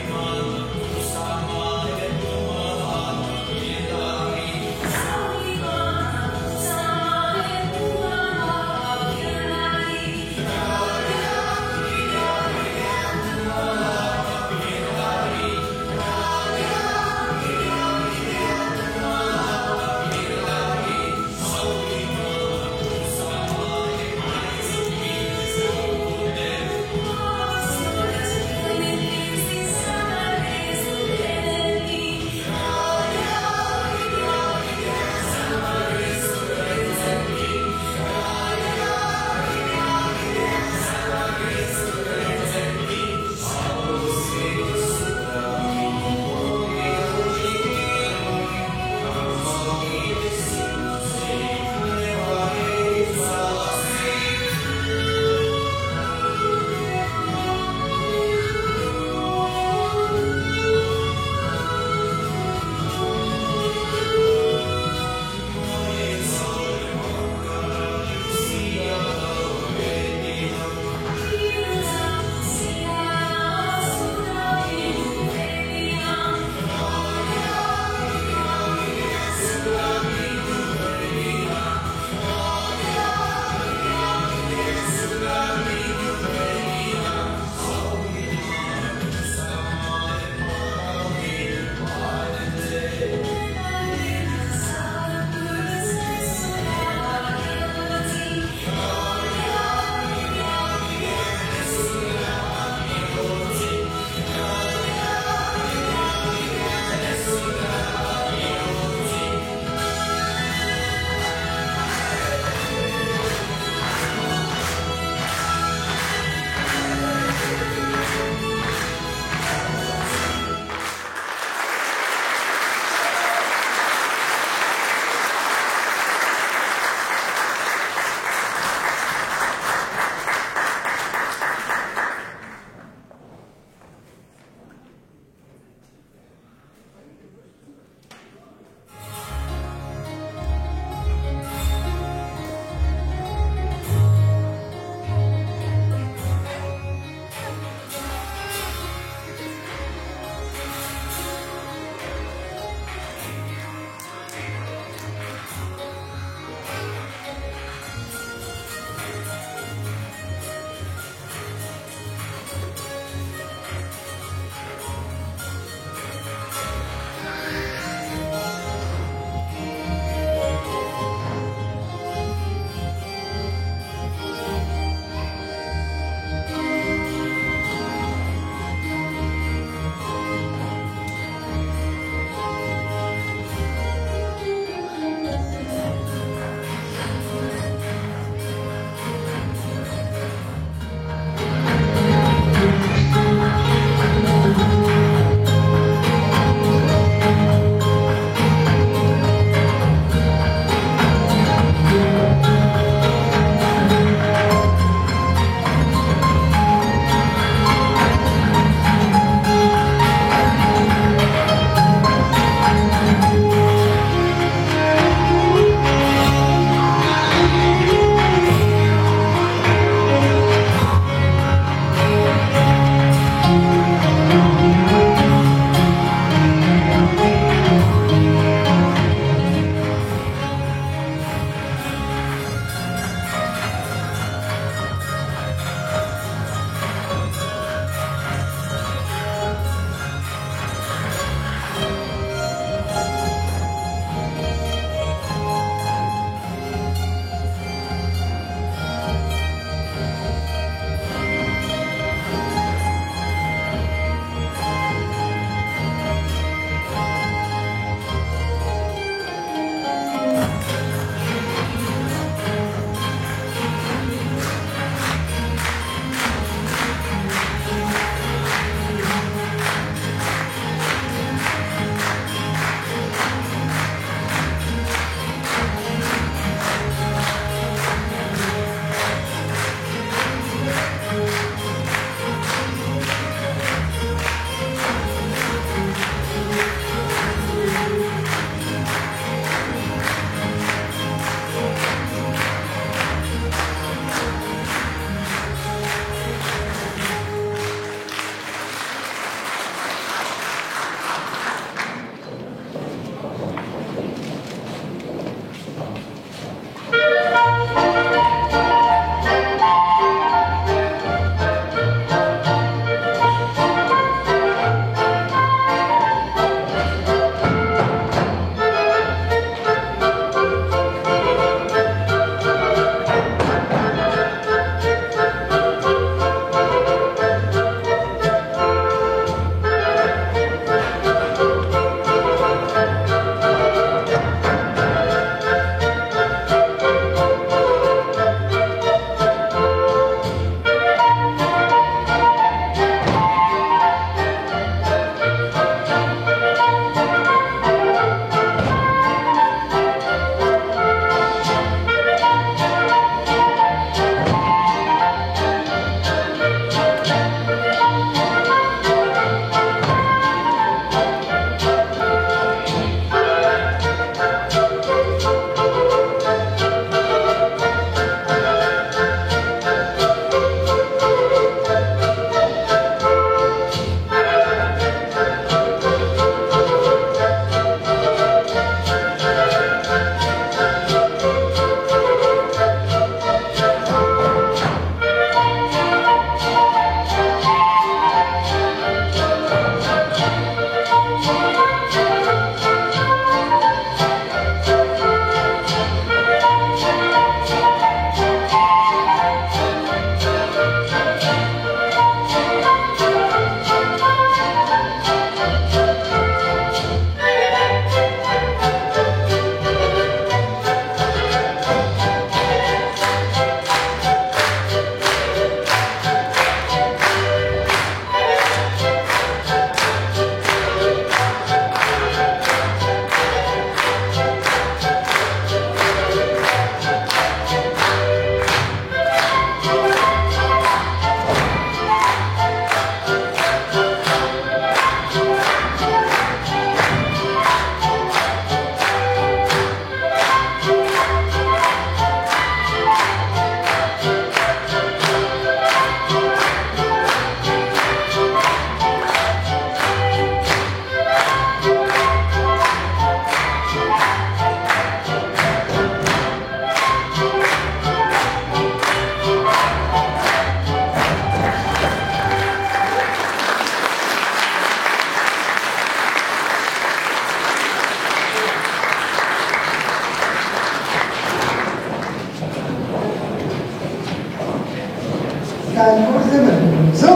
Speaker 2: Sēdkurs Zemerlūdzu.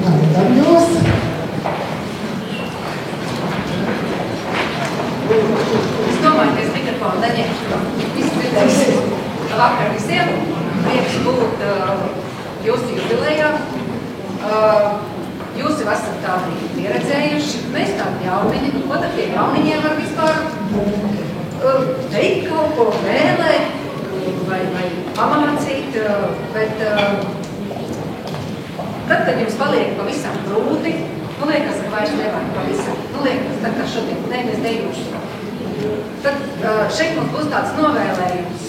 Speaker 2: Gaidām jūs.
Speaker 11: Es domāju, ka es mikrofonu neņemšu. Visu dzirdēju. Vakar visiem. Prieks būt jūsu jubilejā. Jūs jau esat tādi pieredzējuši. Mēs tādi jauniņi. Ko tad tie jauniņiem var vispār teikt kaut ko, vēlēt vai pamācīt, bet tad, kad jums paliek pavisam grūti, liekas, ka vairs nevajag pavisam, liekas, tā kā šodien, mēs dejuši. Tad šeit mums būs tāds novēlējums,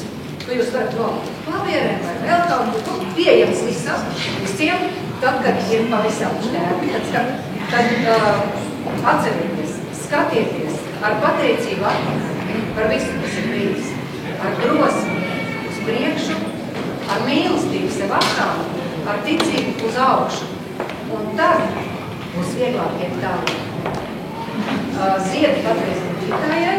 Speaker 11: ka jūs varat vēl klavierēm vai vēl kaut pieejams visiem, tad, kad ir pavisam šķērpi, tad atcerieties, skatieties ar pateicību atpakaļ par visu, kas ir bijis, ar drosmi uz priekšu, ar mīlestību sev apkārt, ar ticību uz augšu. Un tad būs vieglāk iet tālāk. Ziedi patreiz mūžītājai,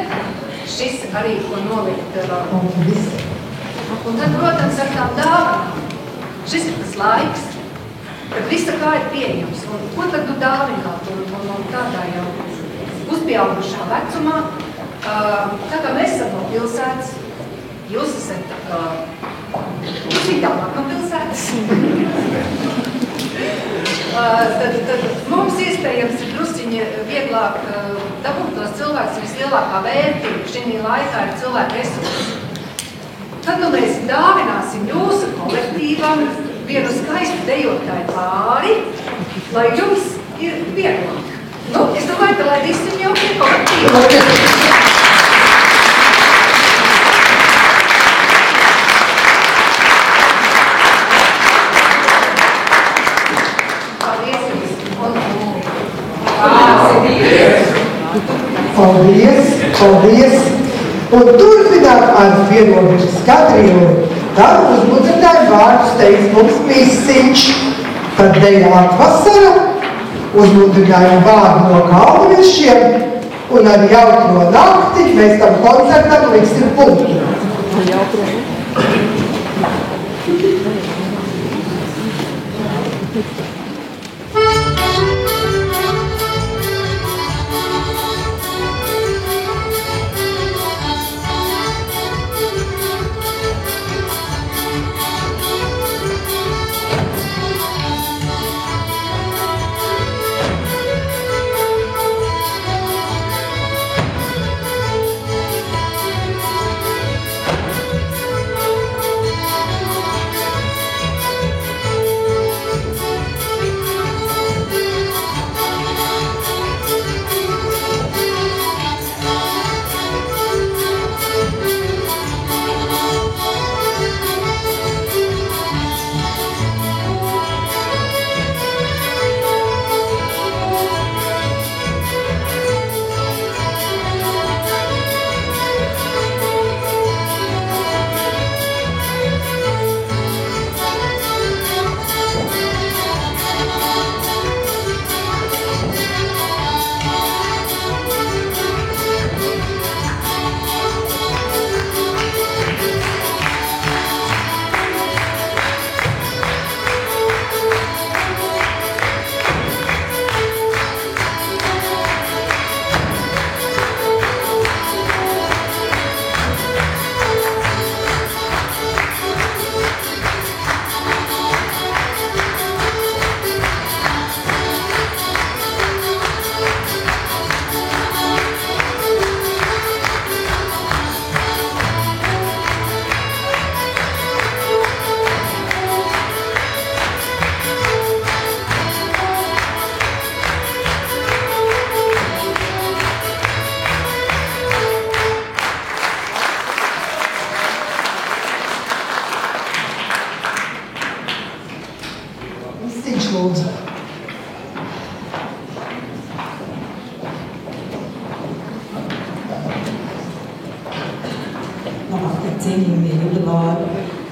Speaker 11: šis arī, ko nolikt. Un tad, protams, ar tām dāvanām. Šis ir tas laiks, kad visa kā ir pieejams. Un ko tad tu dāvināt un tādā jau uzpieaugušā vecumā? Tā kā mēs esam no pilsētas, jūs esat tā kā tālāk no pilsētas. Tad mums iespējams ir drusciņi vieglāk dabūt tos cilvēkus, vislielākā vērtība šī laikā ir cilvēku resursi. Tad mēs dāvināsim jūsu kolektīvam vienu skaistu dejotāju pāri, lai jums ir vieglāk. Es domāju, ka lai visi jau ir kolektīvi.
Speaker 2: Paldies! Un turpināt ar Vienovičas Katrīnu. Tad uzmudrināja vārdus teiks mums Misiņš. Tad deja Atvasara, uzmudrināja vārdu no galveniešiem un ar jautro nakti mēs tam koncertam liksim punktu.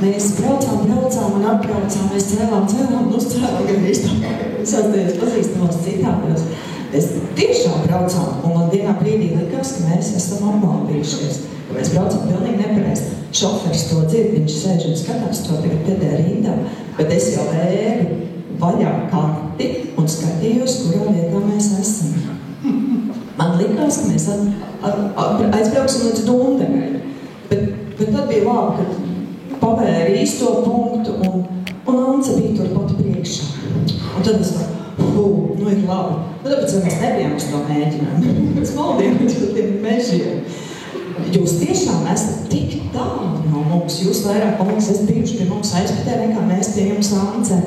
Speaker 1: Mēs braucām un atbraucām, mēs cēlām un uzcēlām gan visu visās pazīstamos citādos. Mēs tiešām braucām, un man vienā brīdī likās, ka mēs esam apmaldījušies, ka mēs braucam pilnīgi nepareizi.
Speaker 12: šofers to dzird, viņš sēž un skatās to tagad tedē rindā, bet es jau ēdu vaļā karti un skatījos, kurā vietā mēs esam. Man likās, ka mēs aizbrauksim līdz Dundegai, bet tad bija labi, ka pavēra īsto punktu un Ance bija tur pat priekšā. Un tad es nu ir labi. Tāpēc mēs nebijām uz to mēģinājumu. Mēs valdījām uz tiem mežiem. Jūs tiešām esat tik tālu no mums. Jūs vairāk palīgs esat bijuši pie mums aizpatē, nekā mēs pie jums Ance.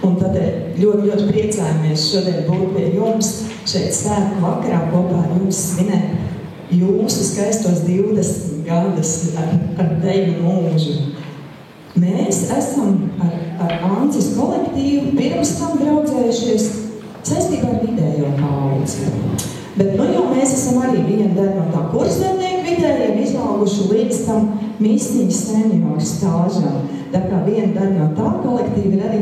Speaker 12: Un tad ļoti, ļoti priecājamies šodien būt pie jums šeit svētku vakarā kopā ar jums svinēt jūsu skaistos 20 gadus ar deju mūžu. Mēs esam ar Ances kolektīvu pirms tam draudzējušies saistībā ar vidējo paudzi. Bet jau mēs esam arī viena daļa no tā kursdarbnieku vidējiem izauguši līdz tam misijas senioru stāžam. Tā kā viena daļa no tā kolektīva ir arī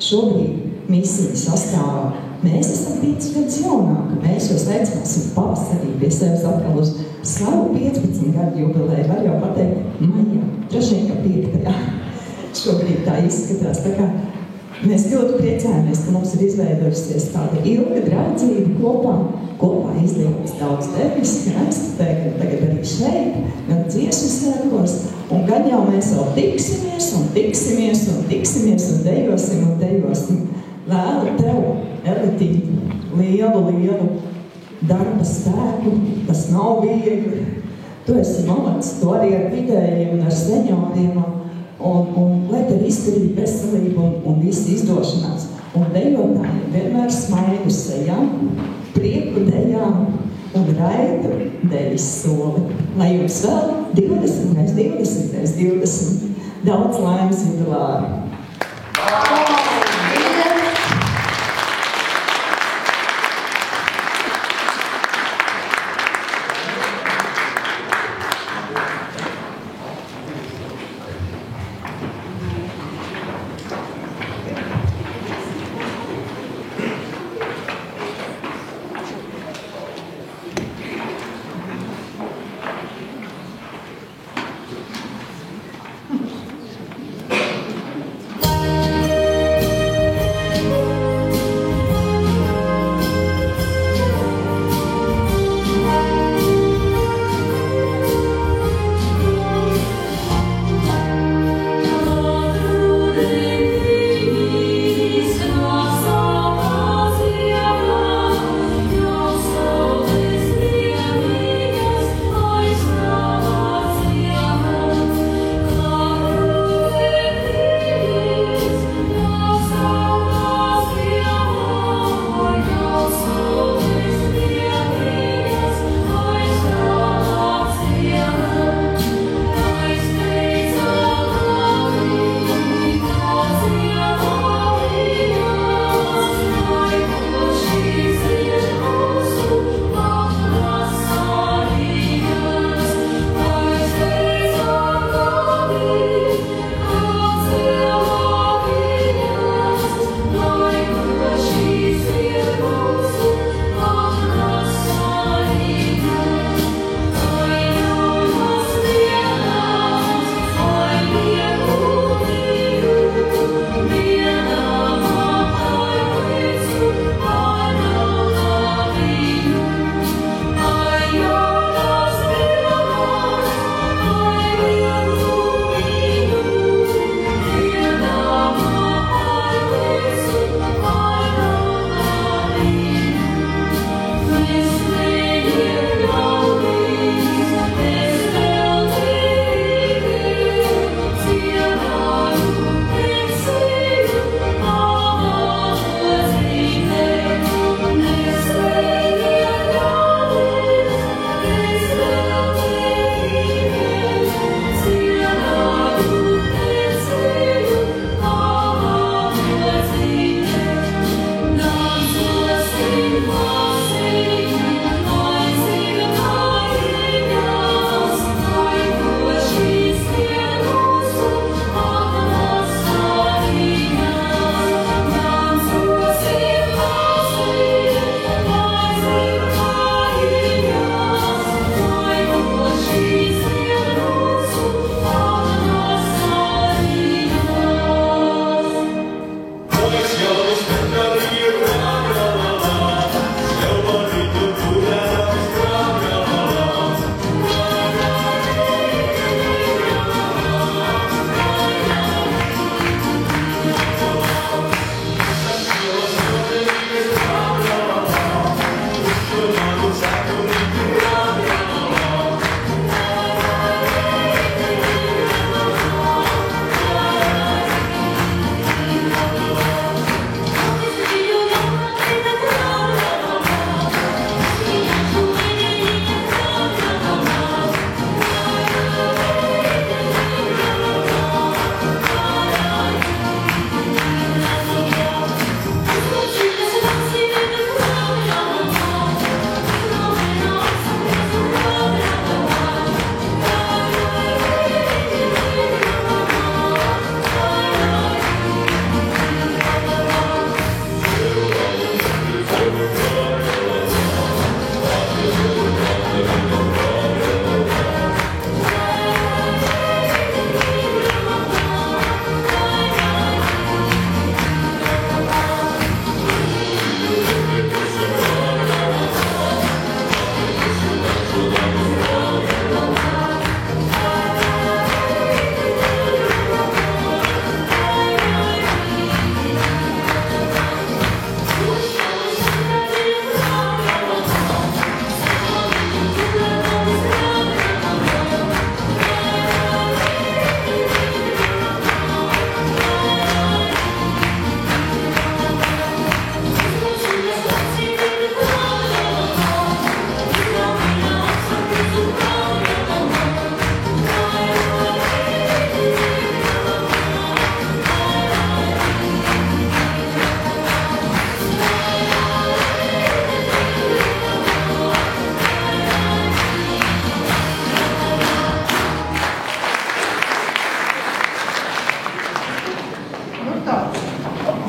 Speaker 12: šobrīd misijas sastāvā. Mēs esam 5 gadus jaunāki. Mēs jūs veicināsim pavasarī pie sevis atkal uz savu 15 gadu jubileju. Var jau pateikt maijā, 3. ka 5. Šobrīd tā izskatās. Tā kā mēs ļoti priecājamies, ka mums ir izveidojusies tāda ilga draudzība kopā izliekts daudz devis, gan aizskatē, gan tagad arī šeit, gan dziesmu sēkos, un gan jau mēs vēl tiksimies un dejosim. Vēlu tev, Elitī, lielu darba spēku, tas nav viegli. Tu esi malacis, tu arī ar vidējiem un ar senioriem, un lai tev izturība, veselība un viss izdošanās. Un dejotājiem vienmēr smaidu sejām, prieku dejām un raitu dejas soli. Lai jums vēl 20 daudz laimes jubilāri.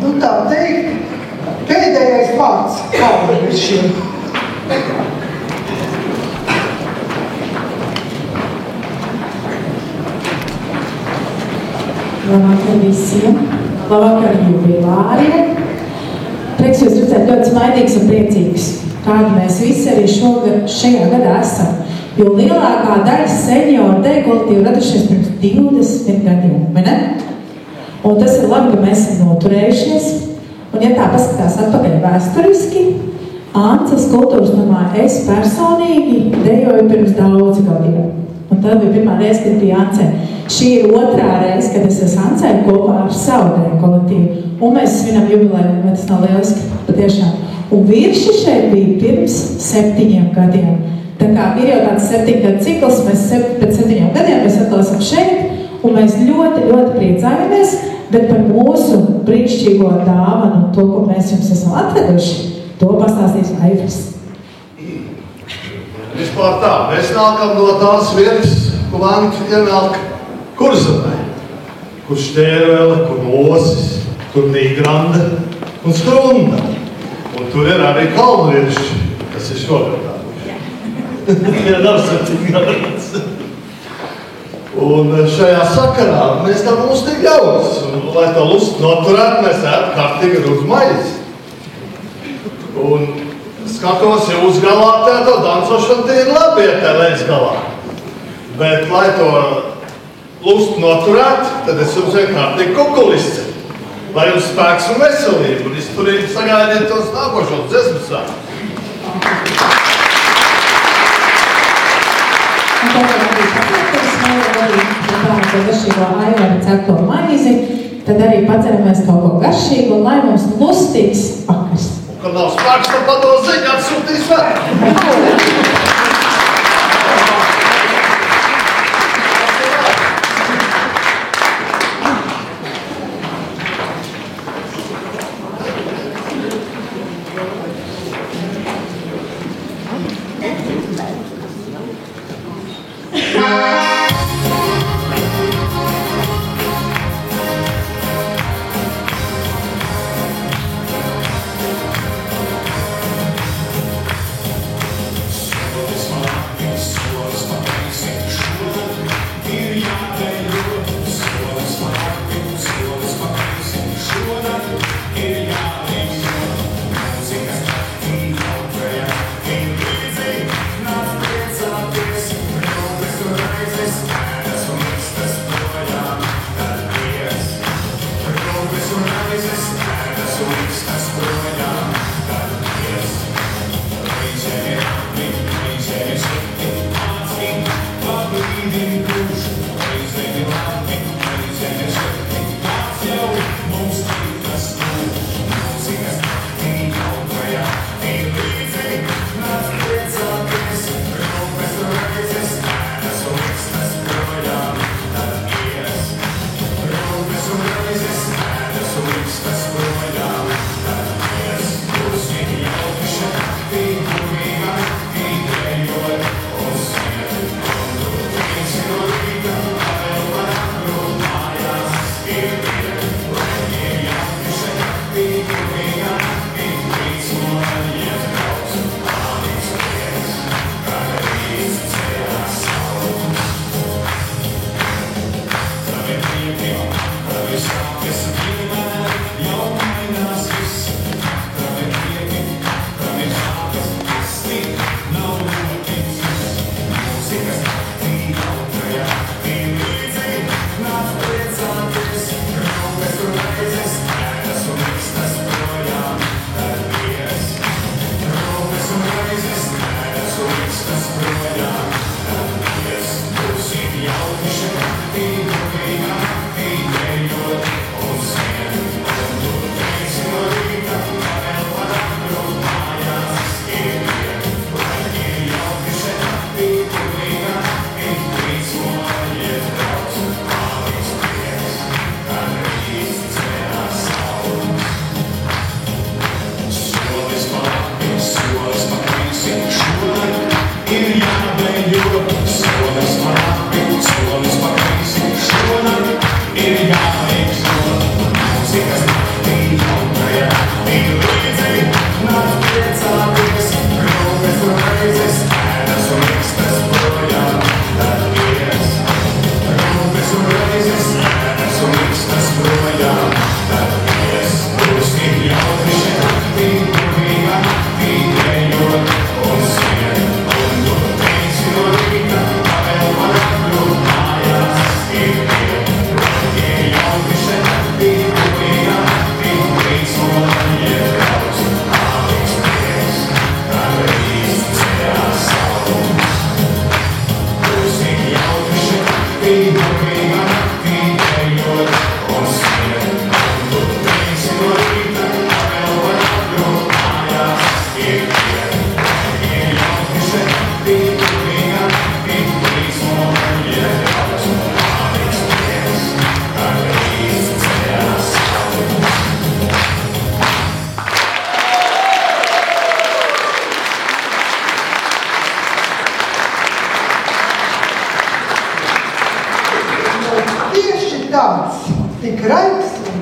Speaker 2: nu tā teikt, pēdējais vārds kādam ir šiem.
Speaker 13: Labvakar visiem, labvakar jubilāriem. Prieks jūs redzēt ļoti smaidīgs un priecīgs, kādi mēs visi arī šajā gadā esam. Jo lielākā daļa senioru dēļ kolektīvu radušies pirms 20 gadiem, vai ne? Un tas ir labi, ka mēs esam noturējušies. Un ja tā paskatās atpakaļ vēsturiski, Ancas kultūras namā es personīgi dejoju pirms daudz gadiem. Un tā bija pirmā reize, kad bija Ancē. Šī ir otrā reize, kad es esmu Ancē kopā ar savu deju kolektīvu. Un mēs svinam jubilēju, vai tas nav lieliski, patiešām. Un virši šeit bija pirms 7 gadiem. Tā kā ir jau tāds 7 gadu cikls, mēs pēc 7 gadiem mēs atkal esam šeit, un mēs ļoti, ļoti priecājamies, bet par mūsu brīnišķīgo dāvanu, to, ko mēs jums esam atveduši, to pastāstīs Aivars.
Speaker 14: Vispār tā, mēs nākam no tās vietas, kur Vanki ienāk Kurzemē, kur Šķērvele, kur Mosis, kur Nīgrande un Skrunda. Un tur ir arī kalnvieši, kas ir šogad tāduši. Ja nav 7 gadus. Un šajā sakarā mēs tā mums tik ļaudis. Un, lai to lustu noturētu, mēs ētu kārtīgi uz maizi. Un skatos, jūs galā tā dancošana tie ir labi, ja tā līdz galā. Bet, lai to lustu noturētu, tad es jums vienkārtīgi kukulisti. Lai jums spēks un veselību, un izturīgi sagaidiet tos nākošos dziesmu sākumus.
Speaker 13: Un tad arī pateikties to garšīgo Aivara cepto maizi, tad arī paceramies kaut ko garšīgu, un lai mums lustīgs vakars.
Speaker 14: Un, kad nav spēks, tad pados ziņu atsūtīs vēl.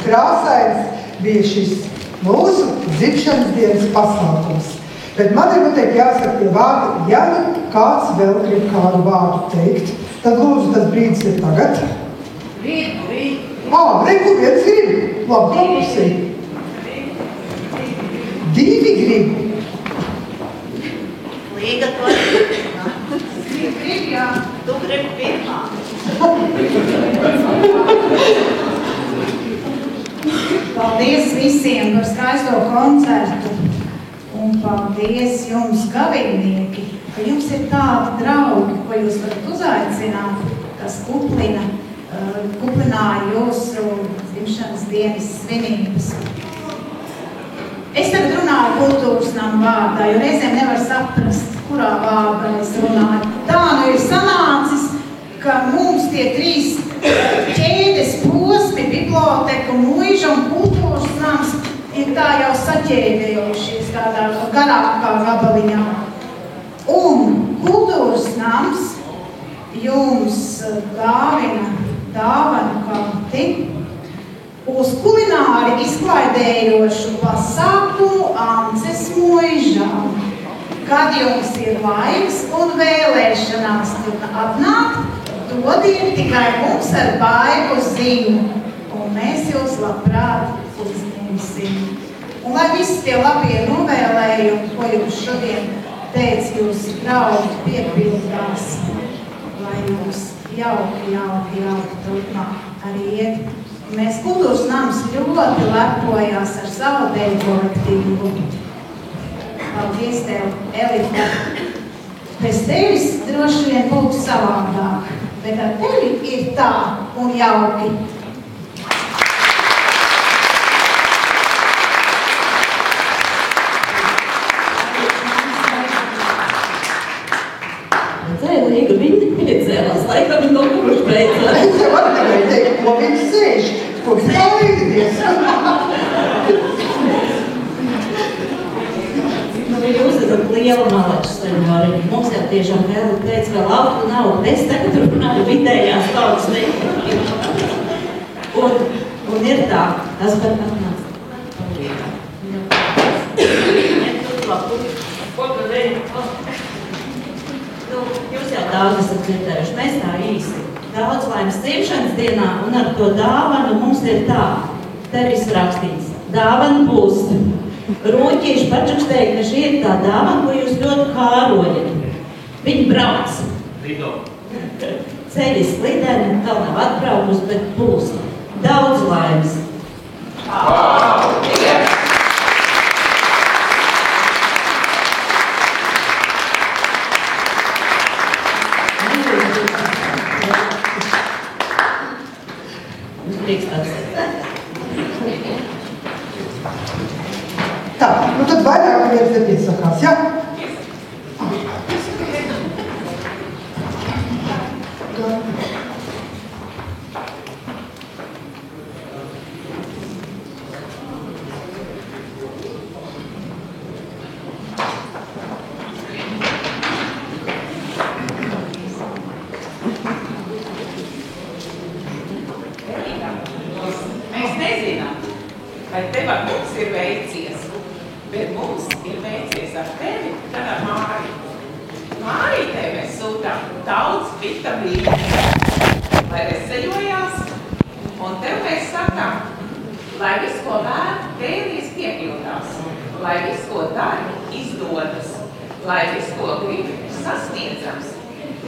Speaker 2: krāsains bija šis mūsu dzimšanas dienas pasākums. Bet man ir noteikti jāsaka pie vārda, ja nu kāds vēl grib kādu vārdu teikt, tad lūdzu tas brīdis ir tagad. Reku viens grib. Labi, klausī. 2 grib.
Speaker 6: Līga to grib, jā. Tu gribi pirmā.
Speaker 4: Paldies visiem par skaisto koncertu. Un paldies jums, gavinieki, ka jums ir tādi draugi, ko jūs varat uzaicināt, kas kuplināja jūsu dzimšanas dienas svinības. Es tagad runāju kultūras nama vārdā, jo reizēm nevar saprast, kurā vārdā es runāju. Tā nu ir sanācis, ka mums tie 3 ķēdes posmi, biblioteka, muiža un kultūras nams ir tā jau saķēdējušies tādā garākā gabaliņā. Un kultūras nams jums dāvana karti uz kulināri izklaidējošu pasākumu Ances muižā. Kad jums ir laiks un vēlēšanās atnākt, dodiet tikai mums ar baigu ziņu, un mēs jūs labprāt uzņemsim. Un lai visi tie labie novēlējumi, ko jums šodien teica jūsu draugi, piepildās, lai jums jauki turpmāk arī iet. Mēs kultūras nams ļoti lepojās ar savu deju kolektīvu. Paldies tev, Elita. Pēc tevis droši vien būtu savādāk, bet ar tevi ir tā un jauki.
Speaker 12: Līga, viņi piecēlās, laikam ir kaut kur beidzās.
Speaker 2: Es jau nevarēju teikt, ko viņi sēž, ko viņi sēdies.
Speaker 12: Viņi uzvedot lielu malaču senjori. Mums jau tiešām vēl teica, ka lauku nav. Es tagad runāju vidējās tautas neizdarīt. Un ir tā, tas pat atnāc. Jūs jau daudz esat dzirdējuši, mēs tā īsti. Daudz laimes dzimšanas dienā un ar to dāvanu mums ir tā. Tev viss rakstīts. Dāvana būs. Rūķīši pačukstēja, ka šī ir tā dāvana, ko jūs ļoti kārojat. Viņi brauc. Ceļi slideni, vēl nav atbraukus, bet būs. Daudz laimes.
Speaker 2: Tā, nu tad vairāk viens nepiesakās, jā?
Speaker 15: Mēs nezinām, vai tev ar mums ir veicies, bet mums ir veicies ar tevi, tad ar Māri. Mārītei mēs sūtām daudz vitamīnu, lai veseļojās, un tev mēs sakām, lai viss, ko vēr, tēries piepildās, lai viss, ko dari, izdodas, lai viss, ko gribi, sasniedzams,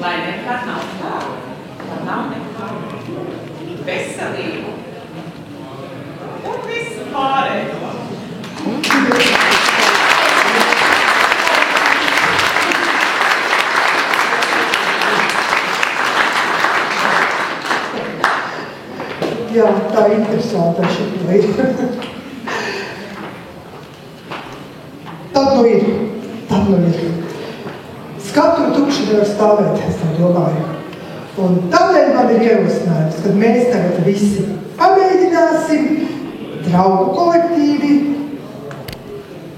Speaker 15: lai nekad nav tālu, un nav nekā. Veselību un visu pārējo.
Speaker 2: Jā, tā interesantā šitā ir. Tad nu ir. Skatu tukši nevar stāvēt, es tā domāju. Un tādēļ man ir ierosinājums, kad mēs tagad visi pamēģināsim, draugu kolektīvi,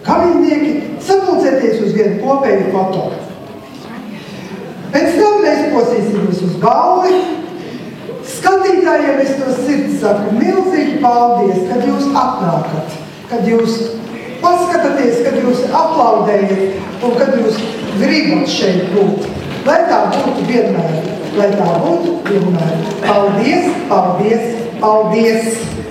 Speaker 2: kavinieki, sapulcēties uz vienu kopēju foto. Pēc tam mēs posīsimies uz galvi, Skatītājiem es no sirds saku milzīgi paldies, kad jūs atnākat, kad jūs paskatāties, kad jūs aplaudējat un kad jūs gribat šeit būt. Lai tā būtu vienmēr, lai tā būtu vienmēr. Paldies, paldies, paldies!